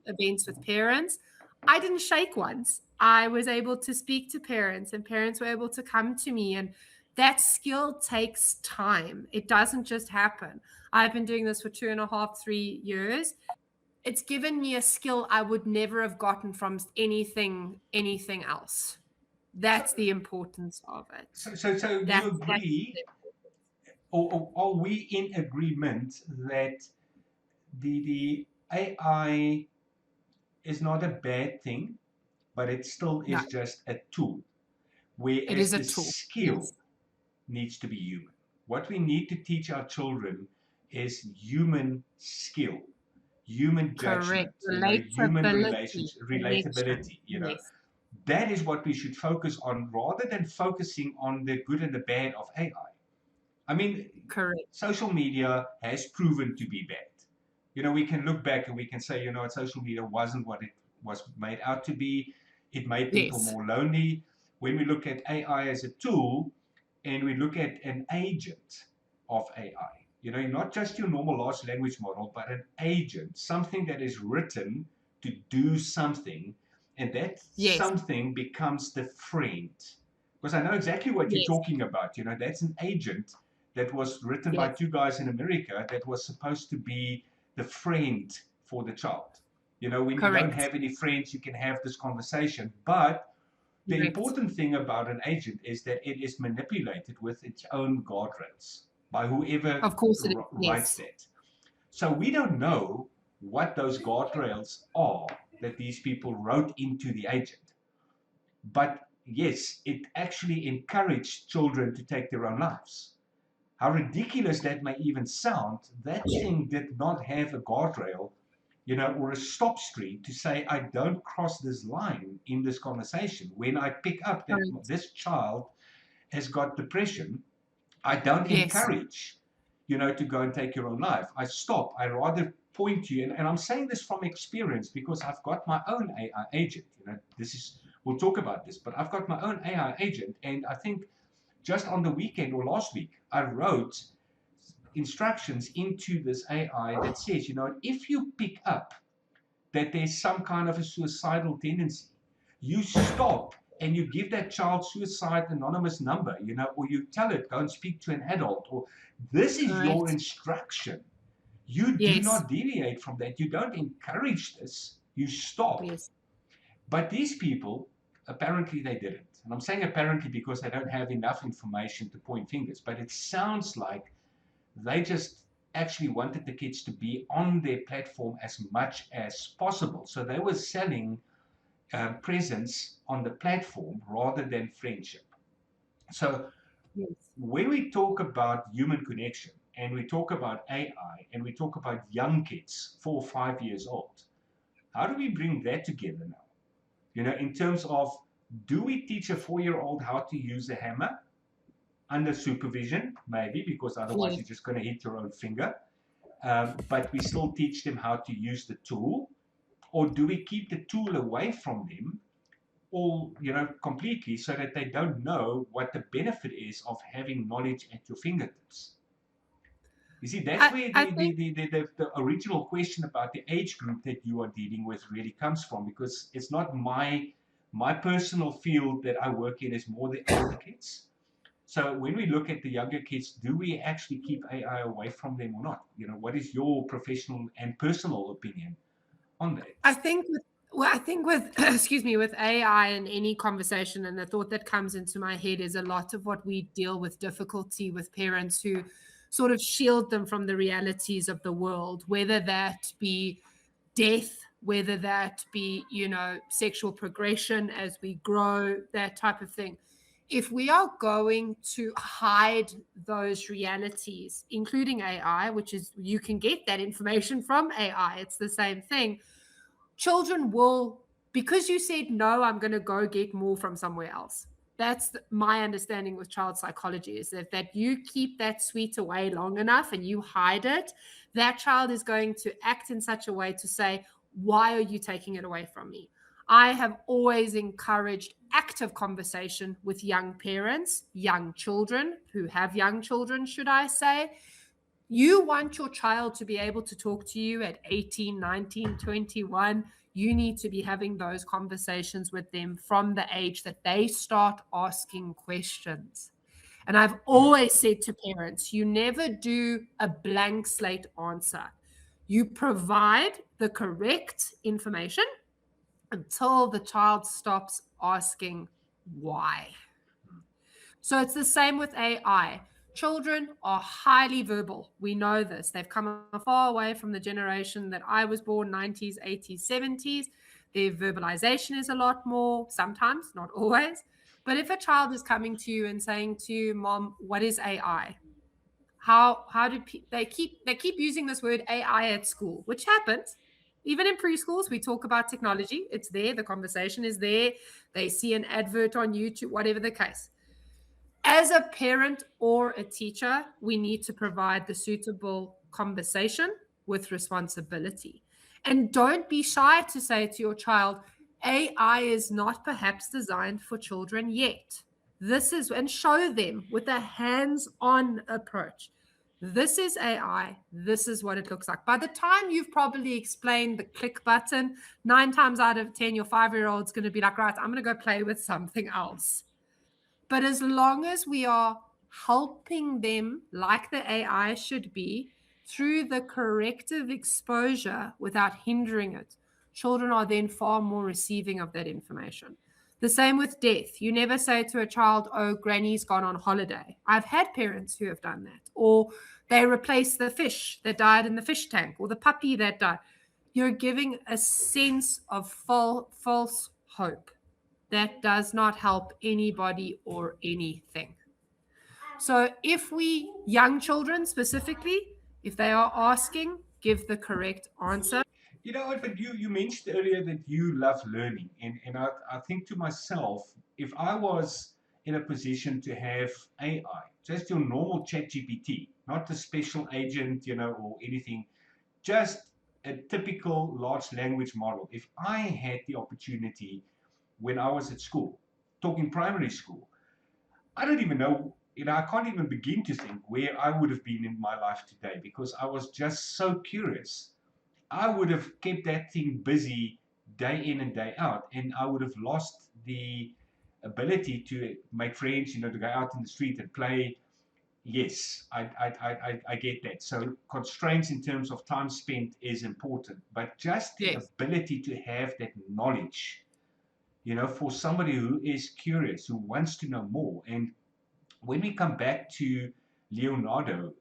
A: events with parents. I didn't shake once. I was able to speak to parents, and parents were able to come to me. And that skill takes time. It doesn't just happen. I've been doing this for 2.5, 3 years. It's given me a skill I would never have gotten from anything else.
B: So,
A: That's the importance of it.
B: so you
A: That's
B: agree, or are we in agreement that the AI is not a bad thing, but it still
A: no,
B: is just a tool,
A: it
B: whereas
A: is a
B: the
A: tool.
B: skill
A: Yes,
B: needs to be human. What we need to teach our children is human skill, human
A: correct.
B: judgment, human
A: Relatability,
B: relations,
A: connection.
B: relatability.
A: Yes,
B: That is what we should focus on rather than focusing on the good and the bad of AI. I mean,
A: correct.
B: social media has proven to be bad. We can look back and we can say, social media wasn't what it was made out to be. It made people
A: Yes,
B: more lonely. When we look at AI as a tool and we look at an agent of AI, not just your normal large language model, but an agent, something that is written to do something, and that
A: yes,
B: something becomes the friend. Because I know exactly what you're
A: yes,
B: talking about. That's an agent that was written by
A: yes.
B: two guys in America that was supposed to be the friend for the child. When you don't
A: Correct,
B: have any friends, you can have this conversation. But the
A: correct.
B: important thing about an agent is that it is manipulated with its own guardrails by whoever
A: Of course it is.
B: writes
A: Yes,
B: that. So we don't know what those guardrails are that these people wrote into the agent. But yes, it actually encouraged children to take their own lives. How ridiculous that may even sound, that thing did not have a guardrail, or a stop street to say, I don't cross this line in this conversation. When I pick up that
A: correct.
B: this child has got depression, I don't
A: Yes,
B: encourage, to go and take your own life. I stop. I rather point you, and I'm saying this from experience because I've got my own AI agent. We'll talk about this, but I've got my own AI agent, and I think just on the weekend or last week, I wrote instructions into this AI that says, if you pick up that there's some kind of a suicidal tendency, you stop and you give that child suicide anonymous number, or you tell it, go and speak to an adult, or this is your
A: correct.
B: instruction. You do
A: Yes.
B: not deviate from that. You don't encourage this. You stop.
A: Yes.
B: But these people, apparently they didn't. And I'm saying apparently because they don't have enough information to point fingers. But it sounds like they just actually wanted the kids to be on their platform as much as possible. So they were selling presence on the platform rather than friendship. So
A: Yes.
B: when we talk about human connection and we talk about AI and we talk about young kids, 4 or 5 years old, how do we bring that together now? In terms of, do we teach a 4-year-old how to use a hammer under supervision? Maybe, because otherwise
A: Yes.
B: you're just going to hit your own finger. But we still teach them how to use the tool, or do we keep the tool away from them all, completely, so that they don't know what the benefit is of having knowledge at your fingertips? You see, that's where
A: I
B: the, the,
A: think
B: the, the, the original question about the age group that you are dealing with really comes from, because it's not my personal field that I work in, is more the older kids. So when we look at the younger kids, do we actually keep AI away from them or not? What is your professional and personal opinion on that?
A: I think with well, I think with excuse me, with AI and any conversation, and the thought that comes into my head is a lot of what we deal with difficulty with parents who sort of shield them from the realities of the world, whether that be death, whether that be, sexual progression as we grow, that type of thing. If we are going to hide those realities, including AI, which is you can get that information from AI, it's the same thing. Children will, because you said no, I'm going to go get more from somewhere else. That's my understanding with child psychology, is that you keep that sweet away long enough and you hide it, that child is going to act in such a way to say, why are you taking it away from me? I have always encouraged active conversation with young parents, young children who have young children, should I say. You want your child to be able to talk to you at 18, 19, 21. You need to be having those conversations with them from the age that they start asking questions. And I've always said to parents, you never do a blank slate answer. You provide the correct information until the child stops asking why. So it's the same with AI. Children are highly verbal. We know this. They've come far away from the generation that I was born, 90s, 80s, 70s. Their verbalization is a lot more, sometimes, not always. But if a child is coming to you and saying to you, Mom, what is AI? How do they keep using this word AI at school, which happens. Even in preschools, we talk about technology. It's there, the conversation is there. They see an advert on YouTube, whatever the case. As a parent or a teacher, we need to provide the suitable conversation with responsibility. And don't be shy to say to your child, AI is not perhaps designed for children yet. This is, and show them with a hands on approach. This is AI. This is what it looks like. By the time you've probably explained the click button, 9 times out of 10, your 5-year old's going to be like, right, I'm going to go play with something else. But as long as we are helping them, like the AI should be, through the corrective exposure without hindering it, children are then far more receiving of that information. The same with death. You never say to a child, oh, granny's gone on holiday. I've had parents who have done that. Or they replace the fish that died in the fish tank, or the puppy that died. You're giving a sense of false hope that does not help anybody or anything. So, if we, young children specifically, if they are asking, give the correct answer.
B: You know what? But you mentioned earlier that you love learning, and I think to myself, if I was in a position to have AI, just your normal chat GPT, not a special agent, or anything, just a typical large language model. If I had the opportunity when I was at school, talking primary school, I don't even know, I can't even begin to think where I would have been in my life today, because I was just so curious. I would have kept that thing busy day in and day out, and I would have lost the ability to make friends, to go out in the street and play. Yes, I get that. So constraints in terms of time spent is important, but just the
A: Yes.
B: ability to have that knowledge, for somebody who is curious, who wants to know more. And when we come back to Leonardo,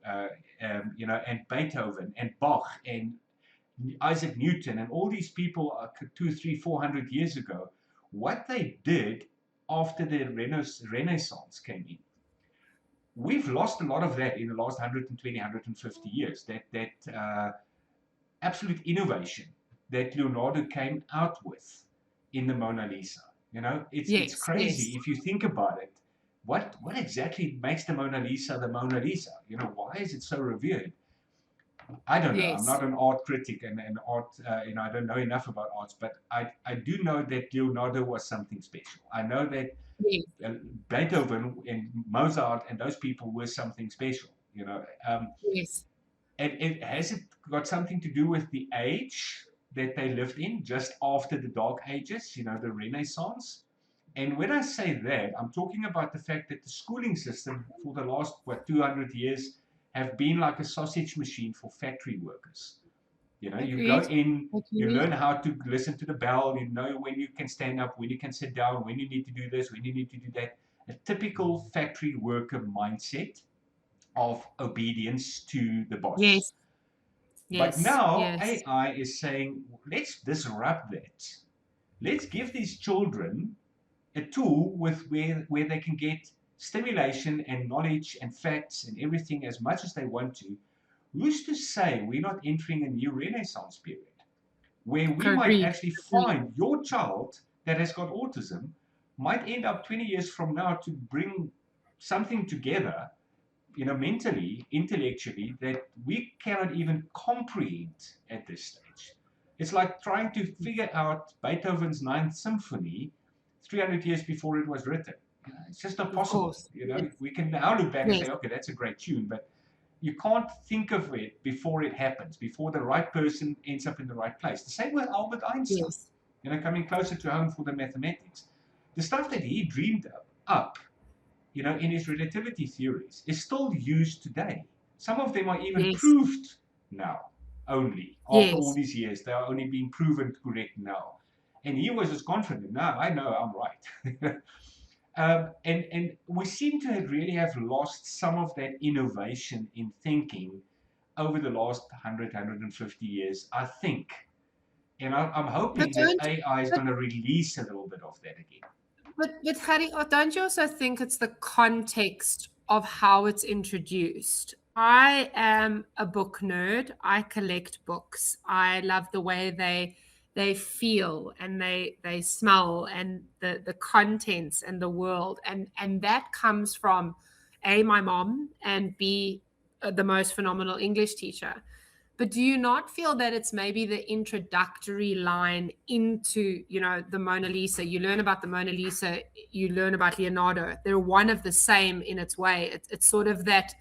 B: and Beethoven and Bach and Isaac Newton and all these people 200, 300, 400 years ago, what they did after the Renaissance came in, we've lost a lot of that in the last 120, 150 years. That absolute innovation that Leonardo came out with in the Mona Lisa. It's
A: Yes.
B: crazy
A: Yes.
B: if you think about it. What exactly makes the Mona Lisa the Mona Lisa? Why is it so revered? I don't know. I'm
A: Yes.
B: not an art critic and art. I don't know enough about arts, but I do know that Leonardo was something special. I know that
A: Yes.
B: uh, Beethoven and Mozart and those people were something special.
A: Yes.
B: And has it got something to do with the age that they lived in just after the Dark Ages, the Renaissance? And when I say that, I'm talking about the fact that the schooling system for the last, 200 years have been like a sausage machine for factory workers. You go
A: Agreed.
B: in, you
A: Agreed.
B: learn how to listen to the bell, you know when you can stand up, when you can sit down, when you need to do this, when you need to do that. A typical factory worker mindset of obedience to the boss.
A: Yes.
B: But
A: Yes.
B: now
A: Yes.
B: AI is saying, let's disrupt that. Let's give these children a tool where they can get stimulation and knowledge and facts and everything as much as they want to. Who's to say we're not entering a new Renaissance period where we might
A: Agreed.
B: actually
A: Agreed.
B: find your child that has got autism might end up 20 years from now to bring something together, mentally, intellectually, that we cannot even comprehend at this stage. It's like trying to figure out Beethoven's Ninth Symphony 300 years before it was written. It's just not
A: Of
B: possible.
A: course. Yes.
B: We can now look back and
A: Yes.
B: say, okay, that's a great tune, but you can't think of it before it happens, before the right person ends up in the right place. The same with Albert Einstein,
A: Yes.
B: coming closer to home for the mathematics. The stuff that he dreamed up, in his relativity theories, is still used today. Some of them are even
A: Yes.
B: proved now, only after all
A: Yes.
B: these years. They are only being proven correct now. And he was as confident. Now I know I'm right. And we seem to really have lost some of that innovation in thinking over the last 100, 150 years, I think. And I'm
A: But
B: hoping that
A: don't
B: AI is
A: but
B: going to release a little bit of that again.
A: but Harry, don't you also think it's the context of how it's introduced? I am a book nerd. I collect books. I love the way they feel and they smell and the contents and the world and that comes from A, my mom, and B, the most phenomenal English teacher. But do you not feel that it's maybe the introductory line into, the Mona Lisa? You learn about the Mona Lisa, you learn about Leonardo. They're one of the same in its way. It's sort of that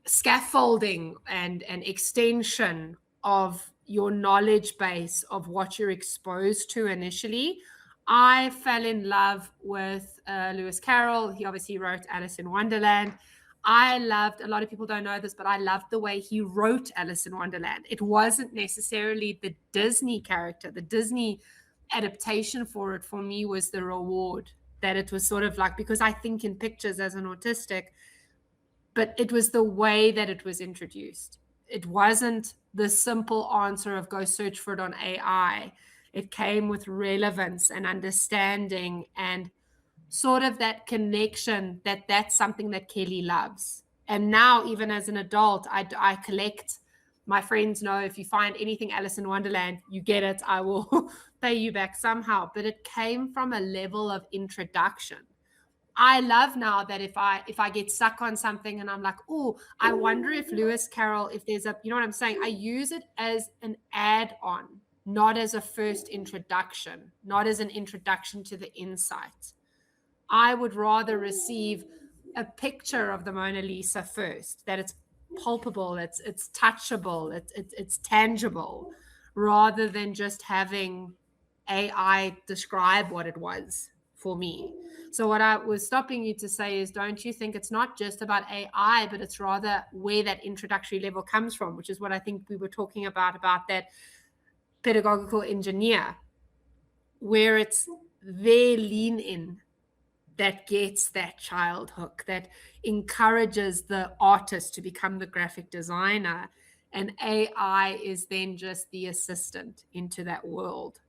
A: scaffolding and an extension of your knowledge base of what you're exposed to initially. I fell in love with Lewis Carroll. He obviously wrote Alice in Wonderland. I loved, a lot of people don't know this, but I loved the way he wrote Alice in Wonderland. It wasn't necessarily the Disney character. The Disney adaptation for it, for me, was the reward, that it was sort of like, because I think in pictures as an autistic, but it was the way that it was introduced. It wasn't the simple answer of go search for it on AI. It came with relevance and understanding and sort of that connection, that that's something that Kelly loves. And now, even as an adult, I collect. My friends know, if you find anything Alice in Wonderland, you get it. I will pay you back somehow. But it came from a level of introduction. I love now that if I get stuck on something and I'm like, oh, I wonder if Lewis Carroll, if there's a, you know what I'm saying? I use it as an add-on, not as a first introduction, not as an introduction to the insight. I would rather receive a picture of the Mona Lisa first, that it's palpable, it's touchable, it's tangible, rather than just having AI describe what it was for me. So what I was stopping you to say is, don't you think it's not just about AI, but it's rather where that introductory level comes from, which is what I think we were talking about that pedagogical engineer, where it's their lean in that gets that child hook, that encourages the artist to become the graphic designer. And AI is then just the assistant into that world.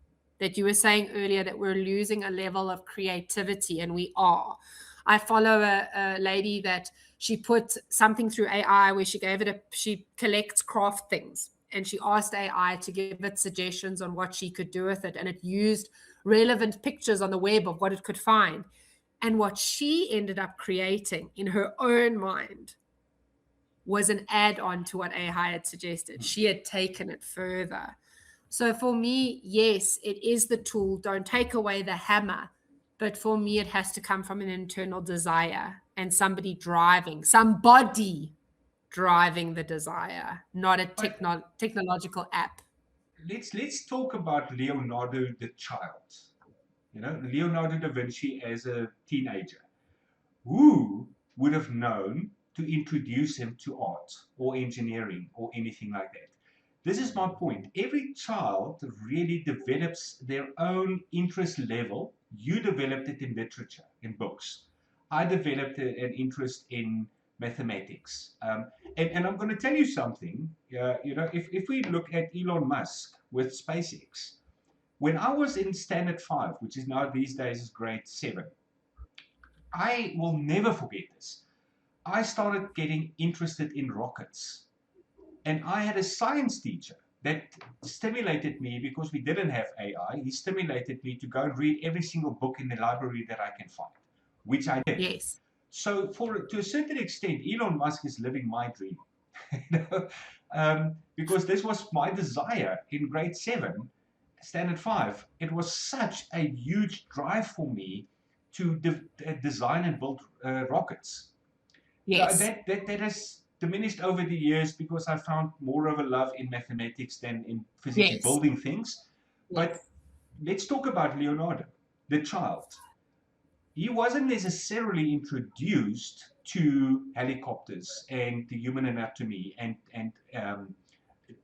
A: That you were saying earlier that we're losing a level of creativity, and we are. I follow a lady that she put something through AI where she collects craft things, and she asked AI to give it suggestions on what she could do with it. And it used relevant pictures on the web of what it could find. And what she ended up creating in her own mind was an add-on to what AI had suggested. She had taken it further. So for me, yes, it is the tool. Don't take away the hammer. But for me, it has to come from an internal desire and somebody driving the desire, not a
B: But
A: technological app.
B: let's talk about Leonardo the child. You know, Leonardo da Vinci as a teenager. Who would have known to introduce him to art or engineering or anything like that? This is my point. Every child really develops their own interest level. You developed it in literature, in books. I developed an interest in mathematics. And I'm going to tell you something. If we look at Elon Musk with SpaceX, when I was in standard 5, which is now these days is grade 7, I will never forget this. I started getting interested in rockets. And I had a science teacher that stimulated me because we didn't have AI. He stimulated me to go and read every single book in the library that I can find, which I did.
A: Yes.
B: So, to a certain extent, Elon Musk is living my dream. you know? Because this was my desire in grade 7, standard 5. It was such a huge drive for me to design and build rockets.
A: Yes.
B: That has diminished over the years because I found more of a love in mathematics than in physically
A: Yes.
B: building things. But
A: Yes.
B: let's talk about Leonardo, the child. He wasn't necessarily introduced to helicopters and the human anatomy and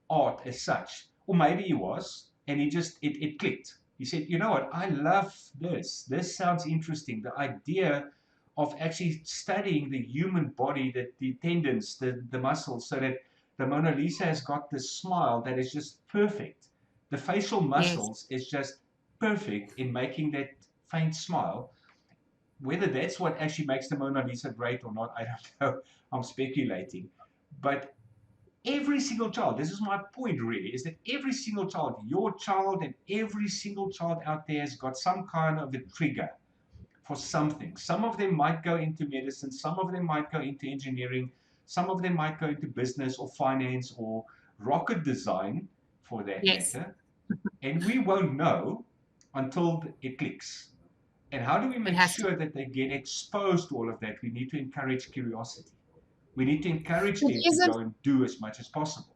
B: art as such. Or maybe he was, and it clicked. He said, you know what, I love this. This sounds interesting. The idea of actually studying the human body, the tendons, the muscles, so that the Mona Lisa has got this smile that is just perfect. The facial
A: Yes.
B: muscles is just perfect in making that faint smile. Whether that's what actually makes the Mona Lisa great or not, I don't know. I'm speculating. But every single child, this is my point really, is that every single child, your child and every single child out there has got some kind of a trigger for something. Some of them might go into medicine, some of them might go into engineering, some of them might go into business or finance or rocket design for that
A: Yes.
B: matter. And we won't know until it clicks. And how do we
A: It
B: make
A: has to.
B: sure that they get exposed to all of that? We need to encourage curiosity. We need to encourage
A: It
B: them to
A: isn't.
B: go and do as much as possible.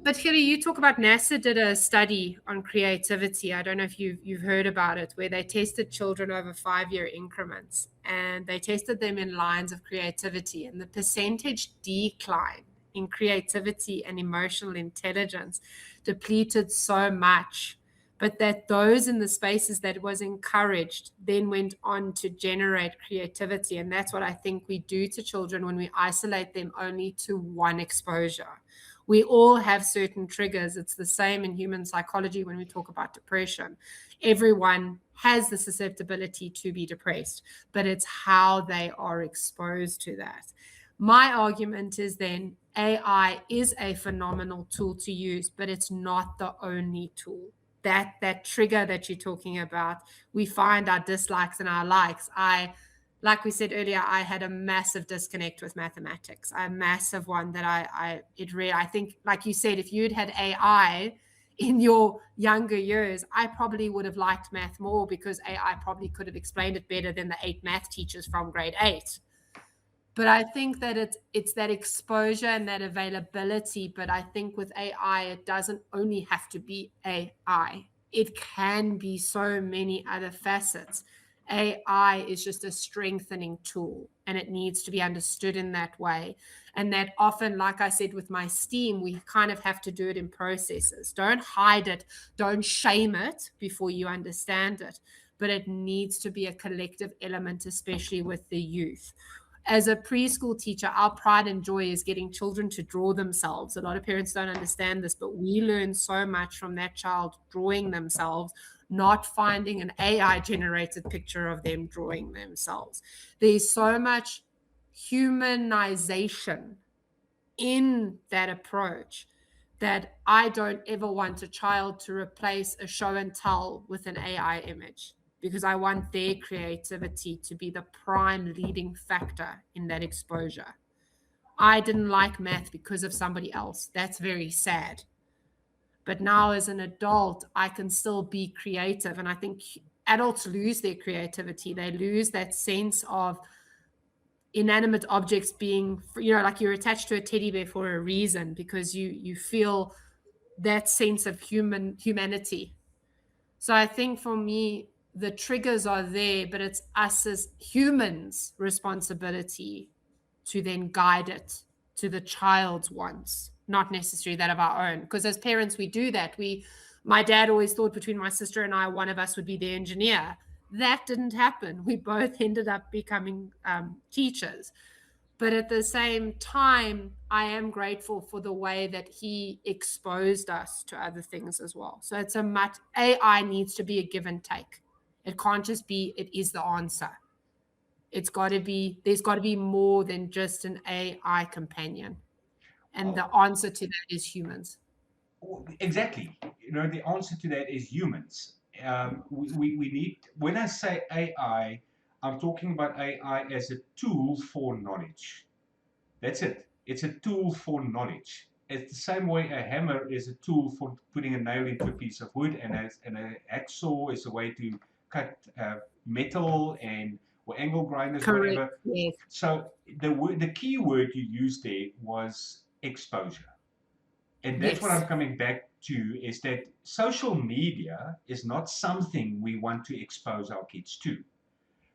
A: But Kelly, you talk about NASA did a study on creativity. I don't know if you've heard about it, where they tested children over 5-year increments, and they tested them in lines of creativity, and the percentage decline in creativity and emotional intelligence depleted so much, but that those in the spaces that was encouraged then went on to generate creativity. And that's what I think we do to children when we isolate them only to one exposure. We all have certain triggers. It's the same in human psychology when we talk about depression. Everyone has the susceptibility to be depressed, but it's how they are exposed to that. My argument is then AI is a phenomenal tool to use, but it's not the only tool. That trigger that you're talking about, we find our dislikes and our likes. Like we said earlier, I had a massive disconnect with mathematics, a massive one that I think, like you said, if you'd had AI in your younger years, I probably would have liked math more because AI probably could have explained it better than the 8 math teachers from grade 8. But I think that it's that exposure and that availability. But I think with AI, it doesn't only have to be AI. It can be so many other facets. AI is just a strengthening tool, and it needs to be understood in that way. And that often, like I said, with my STEAM, we kind of have to do it in processes. Don't hide it, don't shame it before you understand it. But it needs to be a collective element, especially with the youth. As a preschool teacher, our pride and joy is getting children to draw themselves. A lot of parents don't understand this, but we learn so much from that child drawing themselves, not finding an AI generated picture of them drawing themselves. There's so much humanization in that approach that I don't ever want a child to replace a show and tell with an AI image, because I want their creativity to be the prime leading factor in that exposure. I didn't like math because of somebody else. That's very sad. But now, as an adult, I can still be creative. And I think adults lose their creativity. They lose that sense of inanimate objects being, like you're attached to a teddy bear for a reason, because you feel that sense of humanity. So I think for me, the triggers are there, but it's us as humans' responsibility to then guide it to the child's wants, not necessarily that of our own. Because as parents, we do that. My dad always thought between my sister and I, one of us would be the engineer. That didn't happen. We both ended up becoming teachers. But at the same time, I am grateful for the way that he exposed us to other things as well. So it's AI needs to be a give and take. It can't just be, it is the answer. There's got to be more than just an AI companion. And the answer to that is humans.
B: Exactly. The answer to that is humans. We need, when I say AI, I'm talking about AI as a tool for knowledge. That's it. It's a tool for knowledge. It's the same way a hammer is a tool for putting a nail into a piece of wood, and a hacksaw is a way to cut metal and or angle grinders,
A: Correct.
B: whatever.
A: Yes.
B: So the key word you used there was exposure. And that's what
A: Yes.
B: I'm coming back to, is that social media is not something we want to expose our kids to.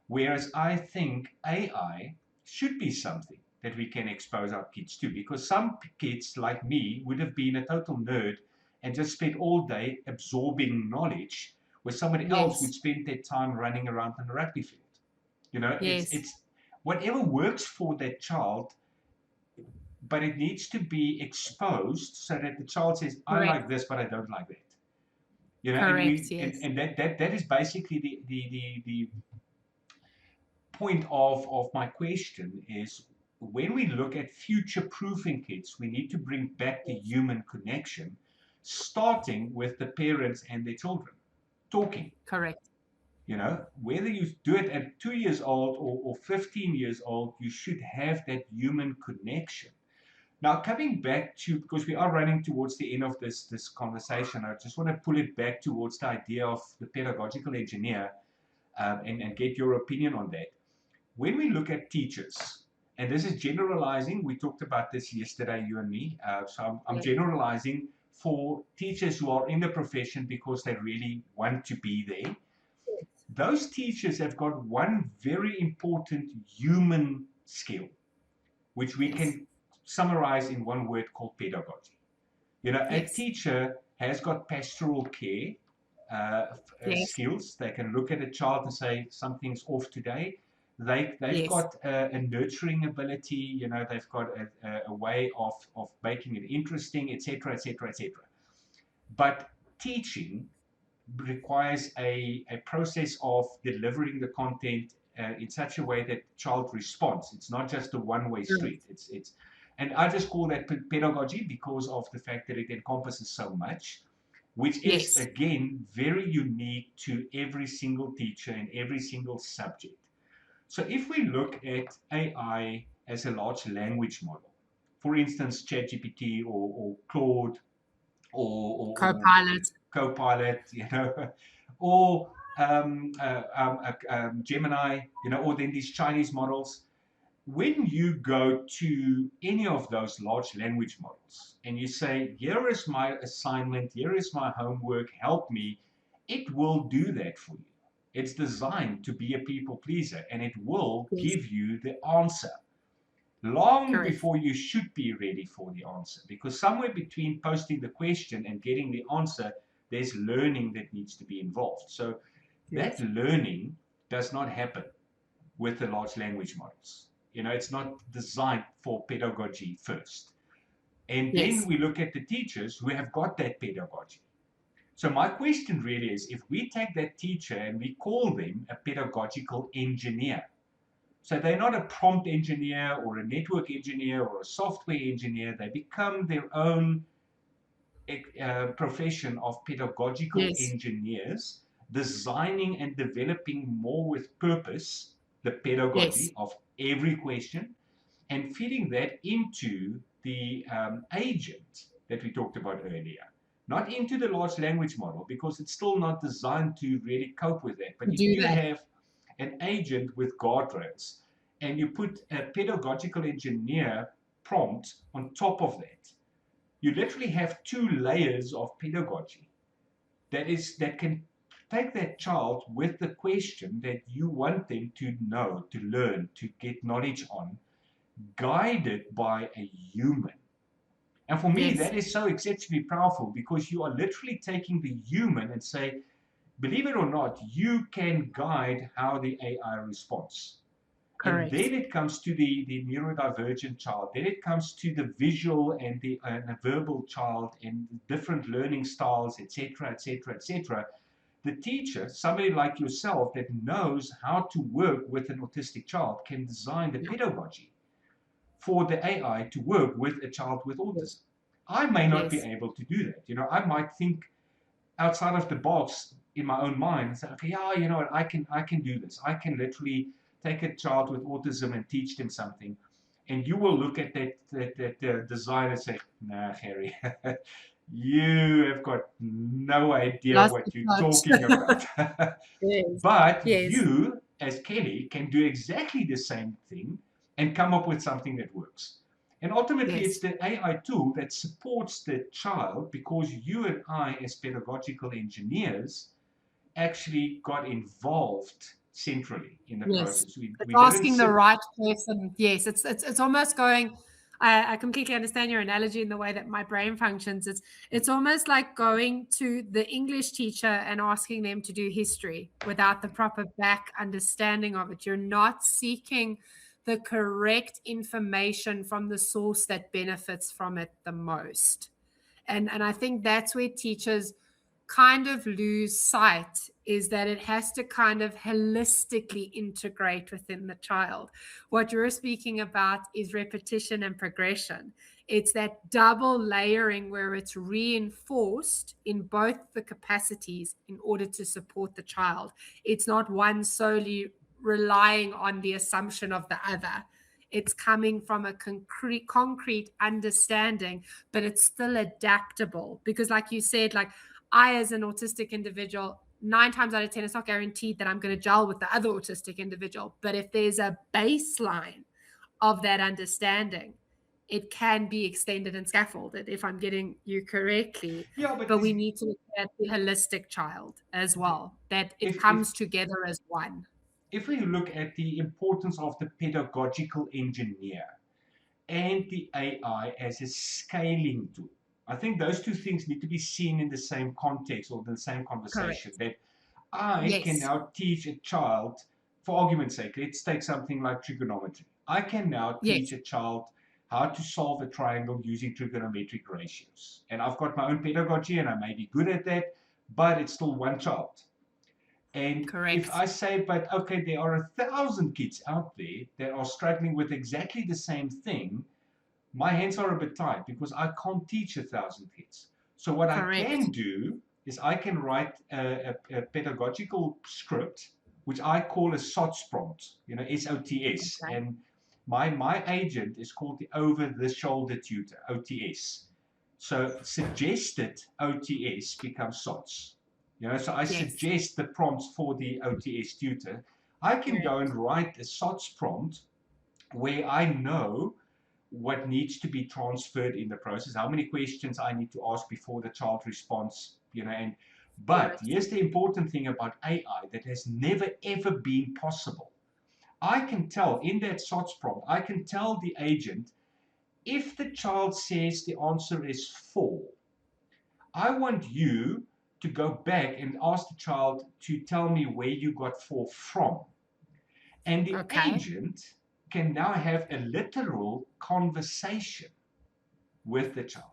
B: Whereas I think AI should be something that we can expose our kids to, because some kids like me would have been a total nerd and just spent all day absorbing knowledge, where somebody else would
A: Yes.
B: spend their time running around on the rugby field.
A: Yes.
B: It's whatever works for that child, but it needs to be exposed so that the child says, I
A: Correct.
B: like this, but I don't like that.
A: Correct. Yes.
B: And that is basically the point of my question is, when we look at future proofing kids, we need to bring back the human connection, starting with the parents and their children talking.
A: Correct.
B: Whether you do it at 2 years old or 15 years old, you should have that human connection. Now, coming back to, because we are running towards the end of this conversation, I just want to pull it back towards the idea of the pedagogical engineer, and get your opinion on that. When we look at teachers, and this is generalizing, we talked about this yesterday, you and me, so I'm
A: Yes.
B: generalizing for teachers who are in the profession because they really want to be there. Those teachers have got one very important human skill, which we
A: Yes.
B: can summarize in one word called pedagogy. A
A: Yes.
B: teacher has got pastoral care
A: Yes.
B: skills. They can look at a child and say something's off today. They've
A: Yes.
B: got a nurturing ability. They've got a way of making it interesting, etc., etc., etc. But teaching requires a process of delivering the content in such a way that the child responds. It's not just a one-way street. And I just call that pedagogy because of the fact that it encompasses so much, which is
A: Yes.
B: again very unique to every single teacher and every single subject. So if we look at AI as a large language model, for instance, ChatGPT or Claude or
A: Co-pilot.
B: Copilot, or Gemini, or then these Chinese models. When you go to any of those large language models and you say, here is my assignment, here is my homework, help me, it will do that for you. It's designed to be a people pleaser, and it will
A: Yes.
B: give you the answer long
A: Correct.
B: before you should be ready for the answer. Because somewhere between posting the question and getting the answer, there's learning that needs to be involved. So that
A: Yes.
B: learning does not happen with the large language models. It's not designed for pedagogy first. And then
A: Yes.
B: we look at the teachers who have got that pedagogy. So my question really is, if we take that teacher and we call them a pedagogical engineer, so they're not a prompt engineer or a network engineer or a software engineer, they become their own profession of pedagogical
A: Yes.
B: engineers, designing and developing more with purpose the
A: Yes.
B: pedagogy of every question, and feeding that into the agent that we talked about earlier. Not into the large language model, because it's still not designed to really cope with that. But
A: To
B: if
A: do
B: you
A: that.
B: have an agent with guardrails and you put a pedagogical engineer prompt on top of that, you literally have two layers of pedagogy that can take that child with the question that you want them to know, to learn, to get knowledge on, guided by a human. And for me,
A: Yes.
B: that is so exceptionally powerful, because you are literally taking the human and say, believe it or not, you can guide how the AI responds. And
A: Correct.
B: then it comes to the neurodivergent child. Then it comes to the visual and the verbal child and different learning styles, etc., etc., etc. The teacher, somebody like yourself that knows how to work with an autistic child, can design the
A: Yeah.
B: pedagogy for the AI to work with a child with autism.
A: Yes.
B: I may not be
A: Yes.
B: able to do that. I might think outside of the box in my own mind and say, okay, yeah, you know what, I can do this. I can literally take a child with autism and teach them something. And you will look at that design and say, nah, Harry, you have got no idea
A: Lost
B: what
A: the
B: you're talking
A: touch.
B: about.
A: Yes.
B: But
A: Yes.
B: you, as Kelly, can do exactly the same thing and come up with something that works. And ultimately, it's
A: Yes.
B: the AI tool that supports the child, because you and I, as pedagogical engineers, actually got involved centrally in the
A: Yes.
B: process. We,
A: It's
B: we didn't
A: asking the
B: sit.
A: right person. Yes. It's almost going. I completely understand your analogy in the way that my brain functions. It's almost like going to the English teacher and asking them to do history without the proper back understanding of it. You're not seeking the correct information from the source that benefits from it the most. And I think that's where teachers kind of lose sight, is that it has to kind of holistically integrate within the child. What you're speaking about is repetition and progression. It's that double layering where it's reinforced in both the capacities in order to support the child. It's not one solely relying on the assumption of the other. It's coming from a concrete understanding, but it's still adaptable. Because like you said, like, I, as an autistic individual, 9 times out of 10, it's not guaranteed that I'm going to gel with the other autistic individual. But if there's a baseline of that understanding, it can be extended and scaffolded, if I'm getting you correctly.
B: Yeah, but
A: But we need to look at the holistic child as well, that it
B: if
A: comes together as one.
B: if we look at the importance of the pedagogical engineer and the AI as a scaling tool, I think those two things need to be seen in the same context or the same conversation.
A: Correct.
B: That I can
A: Yes.
B: now teach a child, for argument's sake, let's take something like trigonometry. I can now teach
A: Yes.
B: a child how to solve a triangle using trigonometric ratios. And I've got my own pedagogy and I may be good at that, but it's still one child. And if
A: Correct.
B: I say, but okay, there are 1,000 kids out there that are struggling with exactly the same thing, my hands are a bit tied because I can't teach 1,000 kids. So what I can
A: Correct.
B: do is I can write a pedagogical script, which I call a SOTS prompt, SOTS.
A: Okay.
B: And my agent is called the over-the-shoulder tutor, OTS. So suggested OTS becomes SOTS. So I
A: Yes.
B: suggest the prompts for the OTS tutor. I can go and
A: Correct.
B: write a SOTS prompt where I know what needs to be transferred in the process, how many questions I need to ask before the child responds, and But
A: Correct.
B: here's the important thing about AI that has never ever been possible. I can tell in that SOTS prompt, I can tell the agent, if the child says the answer is 4, I want you to go back and ask the child to tell me where you got 4 from. And the
A: Okay.
B: agent can now have a literal conversation with the child.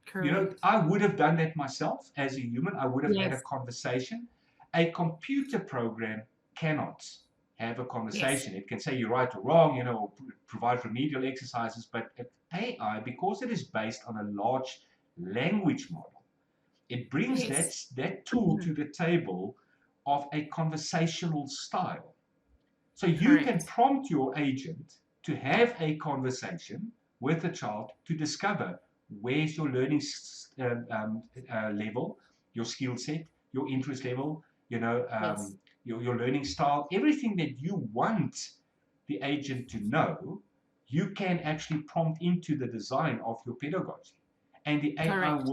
A: Correct.
B: I would have done that myself as a human. I would have had a
A: Yes.
B: conversation. A computer program cannot have a
A: Yes.
B: conversation. It can say you're right or wrong, or provide remedial exercises, but AI, because it is based on a large language model, it brings
A: Yes.
B: that tool to the table of a conversational style. So you can
A: Correct.
B: prompt your agent to have a conversation with the child to discover where's your learning level, your skill set, your interest level,
A: Yes.
B: your learning style, everything that you want the agent to know, you can actually prompt into the design of your pedagogy. And the AI
A: Correct.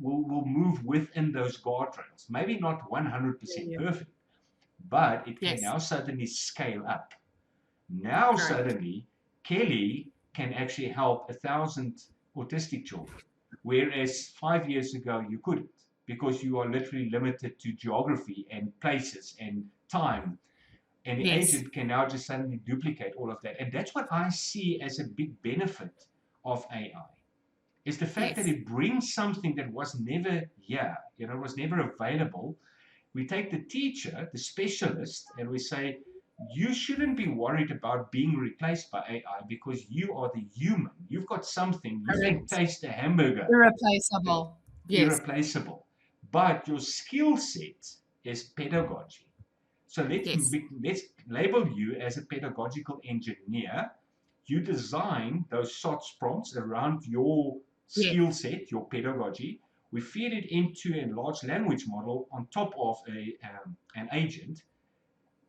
B: will move within those guardrails. Maybe not 100%
A: Yeah.
B: perfect, but it can
A: Yes.
B: now suddenly scale up. Now
A: Correct.
B: suddenly, Kelly can actually help 1,000 autistic children, whereas 5 years ago you couldn't, because you are literally limited to geography and places and time. And the
A: Yes.
B: agent can now just suddenly duplicate all of that. And that's what I see as a big benefit of AI, is the fact that
A: Yes.
B: it brings something that was never here, was never available. We take the teacher, the specialist, and we say, you shouldn't be worried about being replaced by AI because you are the human. You've got something. You can
A: Correct.
B: taste a hamburger,
A: Irreplaceable. Yes.
B: irreplaceable. But your skill set is pedagogy. So
A: Yes.
B: let's label you as a pedagogical engineer. You design those SOTS prompts around your
A: Yes.
B: skill set, your pedagogy. We feed it into a large language model on top of an agent,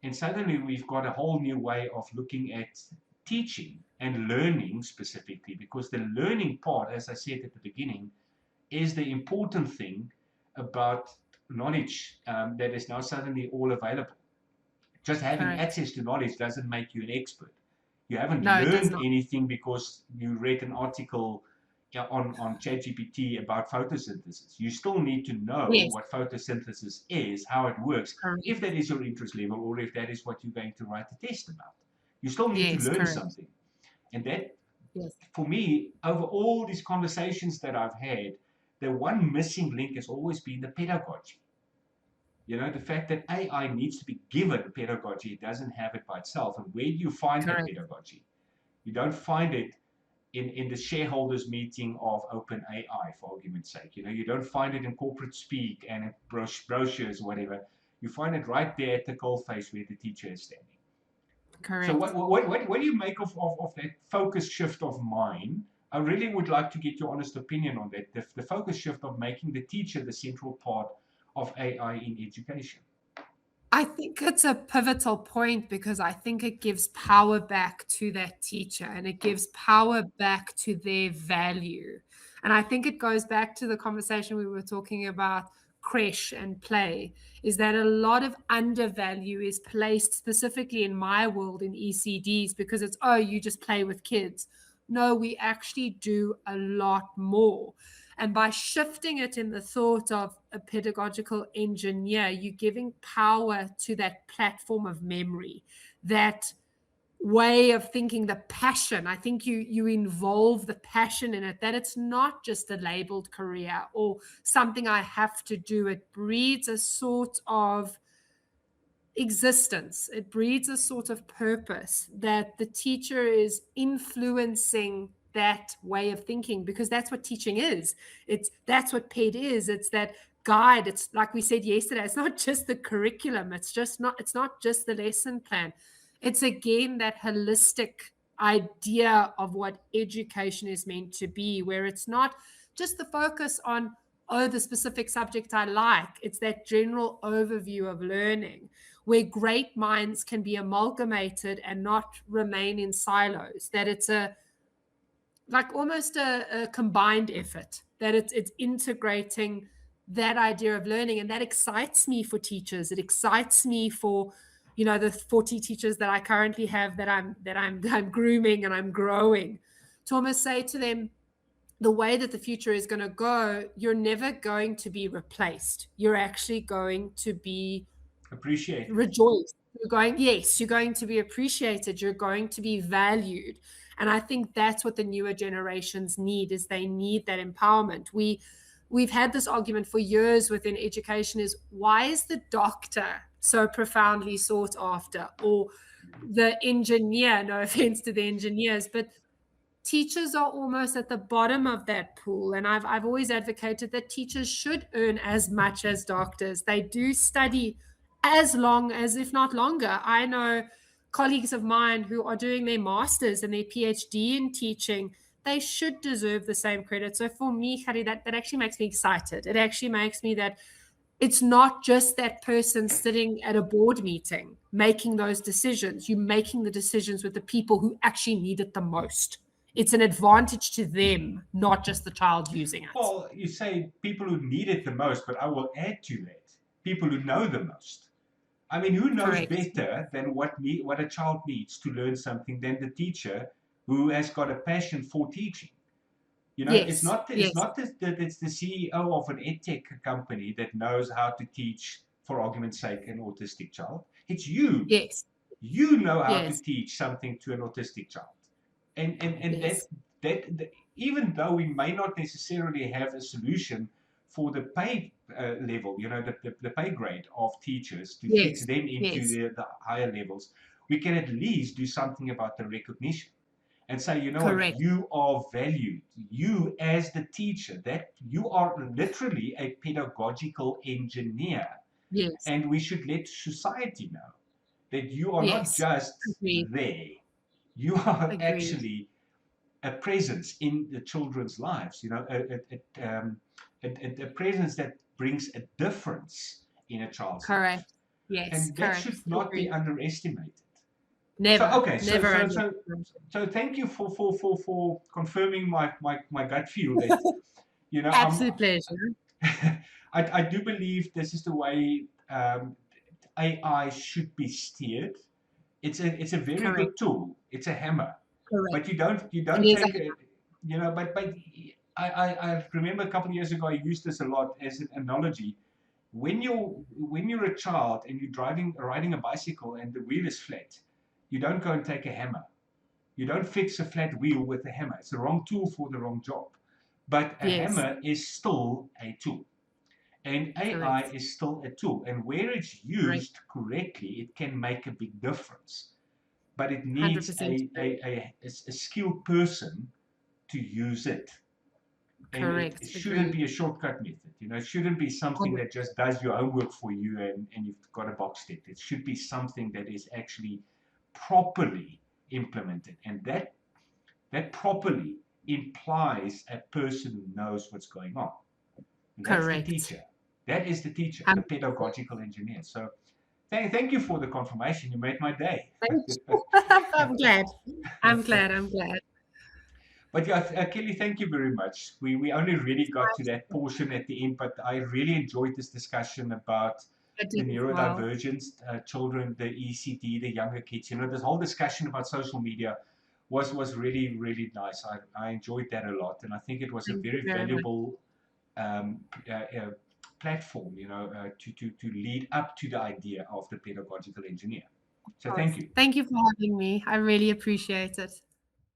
B: and suddenly we've got a whole new way of looking at teaching and learning specifically, because the learning part, as I said at the beginning, is the important thing about knowledge that is now suddenly all available. Just having
A: Correct.
B: access to knowledge doesn't make you an expert. You haven't
A: No, it does
B: learned
A: not.
B: anything because you read an article on ChatGPT about photosynthesis. You still need to know
A: Yes.
B: what photosynthesis is, how it works, if
A: Correct.
B: that is your interest level or if that is what you're going to write a test about. You still need to
A: Yes.
B: learn
A: Correct.
B: something. And that,
A: Yes.
B: for me, over all these conversations that I've had, the one missing link has always been the pedagogy. The fact that AI needs to be given pedagogy, it doesn't have it by itself. And where do you find that
A: Correct.
B: pedagogy? You don't find it in the shareholders meeting of OpenAI, for argument's sake. You don't find it in corporate speak and in brochures or whatever. You find it right there at the coalface where the teacher is standing. So
A: Correct.
B: what do you make of that focus shift of mine? I really would like to get your honest opinion on that. The focus shift of making the teacher the central part of AI in education.
A: I think it's a pivotal point because I think it gives power back to that teacher and it gives power back to their value. And I think it goes back to the conversation we were talking about creche and play, is that a lot of undervalue is placed specifically in my world in ECDs because it's, oh, you just play with kids. No, we actually do a lot more. And by shifting it in the thought of a pedagogical engineer, you're giving power to that platform of memory, that way of thinking, the passion. I think you involve the passion in it, that it's not just a labeled career or something I have to do. It breeds a sort of existence. It breeds a sort of purpose that the teacher is influencing that way of thinking, because that's what teaching is. That's what ped is. It's that guide. It's like we said yesterday, it's not just the curriculum. It's not just the lesson plan. It's again that holistic idea of what education is meant to be, where it's not just the focus on, oh, the specific subject I like. It's that general overview of learning where great minds can be amalgamated and not remain in silos, that it's like almost a combined effort, that it's integrating that idea of learning. And that excites me for teachers. It excites me for, the 40 teachers that I currently have I'm grooming and I'm growing, to almost say to them, the way that the future is going to go, you're never going to be replaced. You're actually going to be
B: Appreciated.
A: rejoiced. Yes, you're going to be appreciated. You're going to be valued. And I think that's what the newer generations need, is they need that empowerment. We've had this argument for years within education, is why is the doctor so profoundly sought after, or the engineer, no offense to the engineers, but teachers are almost at the bottom of that pool. And I've always advocated that teachers should earn as much as doctors. They do study as long as, if not longer. I know colleagues of mine who are doing their masters and their PhD in teaching. They should deserve the same credit. So for me, Khari, that actually makes me excited. It actually makes me that it's not just that person sitting at a board meeting making those decisions. You're making the decisions with the people who actually need it the most. It's an advantage to them, not just the child using it.
B: Well, you say people who need it the most, but I will add to that, people who know the most. I mean, who knows
A: Correct.
B: better than what a child needs to learn something than the teacher who has got a passion for teaching? It's
A: Yes.
B: not
A: Yes.
B: that it's the CEO of an edtech company that knows how to teach, for argument's sake, an autistic child. It's you.
A: Yes.
B: You know how to
A: Yes.
B: teach something to an autistic child. And
A: Yes.
B: that even though we may not necessarily have a solution for the pay level, the pay grade of teachers to fix
A: Yes.
B: them into
A: Yes.
B: the higher levels, we can at least do something about the recognition and say, you know what,
A: Correct.
B: you are valued. You as the teacher, that you are literally a pedagogical engineer.
A: Yes.
B: And we should let society know that you are not
A: Yes.
B: just
A: Agreed.
B: there. You are
A: Agreed.
B: actually a presence in the children's lives, a presence that brings a difference in a child's life.
A: Correct. Yes.
B: And that
A: Correct.
B: should not be
A: Agreed.
B: underestimated. So,
A: Never.
B: okay, so
A: Never
B: so so
A: understand.
B: so thank you for confirming my gut feel that I'm
A: Absolute pleasure.
B: I do believe this is the way AI should be steered. It's a very
A: Correct.
B: good tool. It's a hammer,
A: Correct.
B: but you
A: It
B: don't
A: is
B: take it. But I remember a couple of years ago I used this a lot as an analogy. When you're a child and you're riding a bicycle and the wheel is flat, you don't go and take a hammer. You don't fix a flat wheel with a hammer. It's the wrong tool for the wrong job. But a
A: yes.
B: hammer is still a tool. And AI
A: Correct.
B: is still a tool. And where it's
A: Correct.
B: used correctly, it can make a big difference. But it needs
A: 100%
B: a skilled person to use it. And it
A: correct.
B: shouldn't
A: Agreed.
B: be a shortcut method. It shouldn't be something that just does your homework for you and you've got a box ticked. It should be something that is actually properly implemented. And that properly implies a person who knows what's going on. And that's the
A: Correct.
B: teacher. That is the teacher, the
A: 100%.
B: pedagogical engineer. So thank you for the confirmation. You made my day.
A: Thank you. I'm glad. I'm glad. I'm glad.
B: But yeah, Kelly, thank you very much. We only really got to that portion at the end, but I really enjoyed this discussion about
A: I
B: the
A: did as well.
B: neurodivergent children, the ECD, the younger kids. This whole discussion about social media was really, really nice. I enjoyed that a lot, and I think it was a
A: Thank you
B: very
A: very much.
B: valuable um, platform, to lead up to the idea of the pedagogical engineer. So thank you.
A: Thank you for having me. I really appreciate it.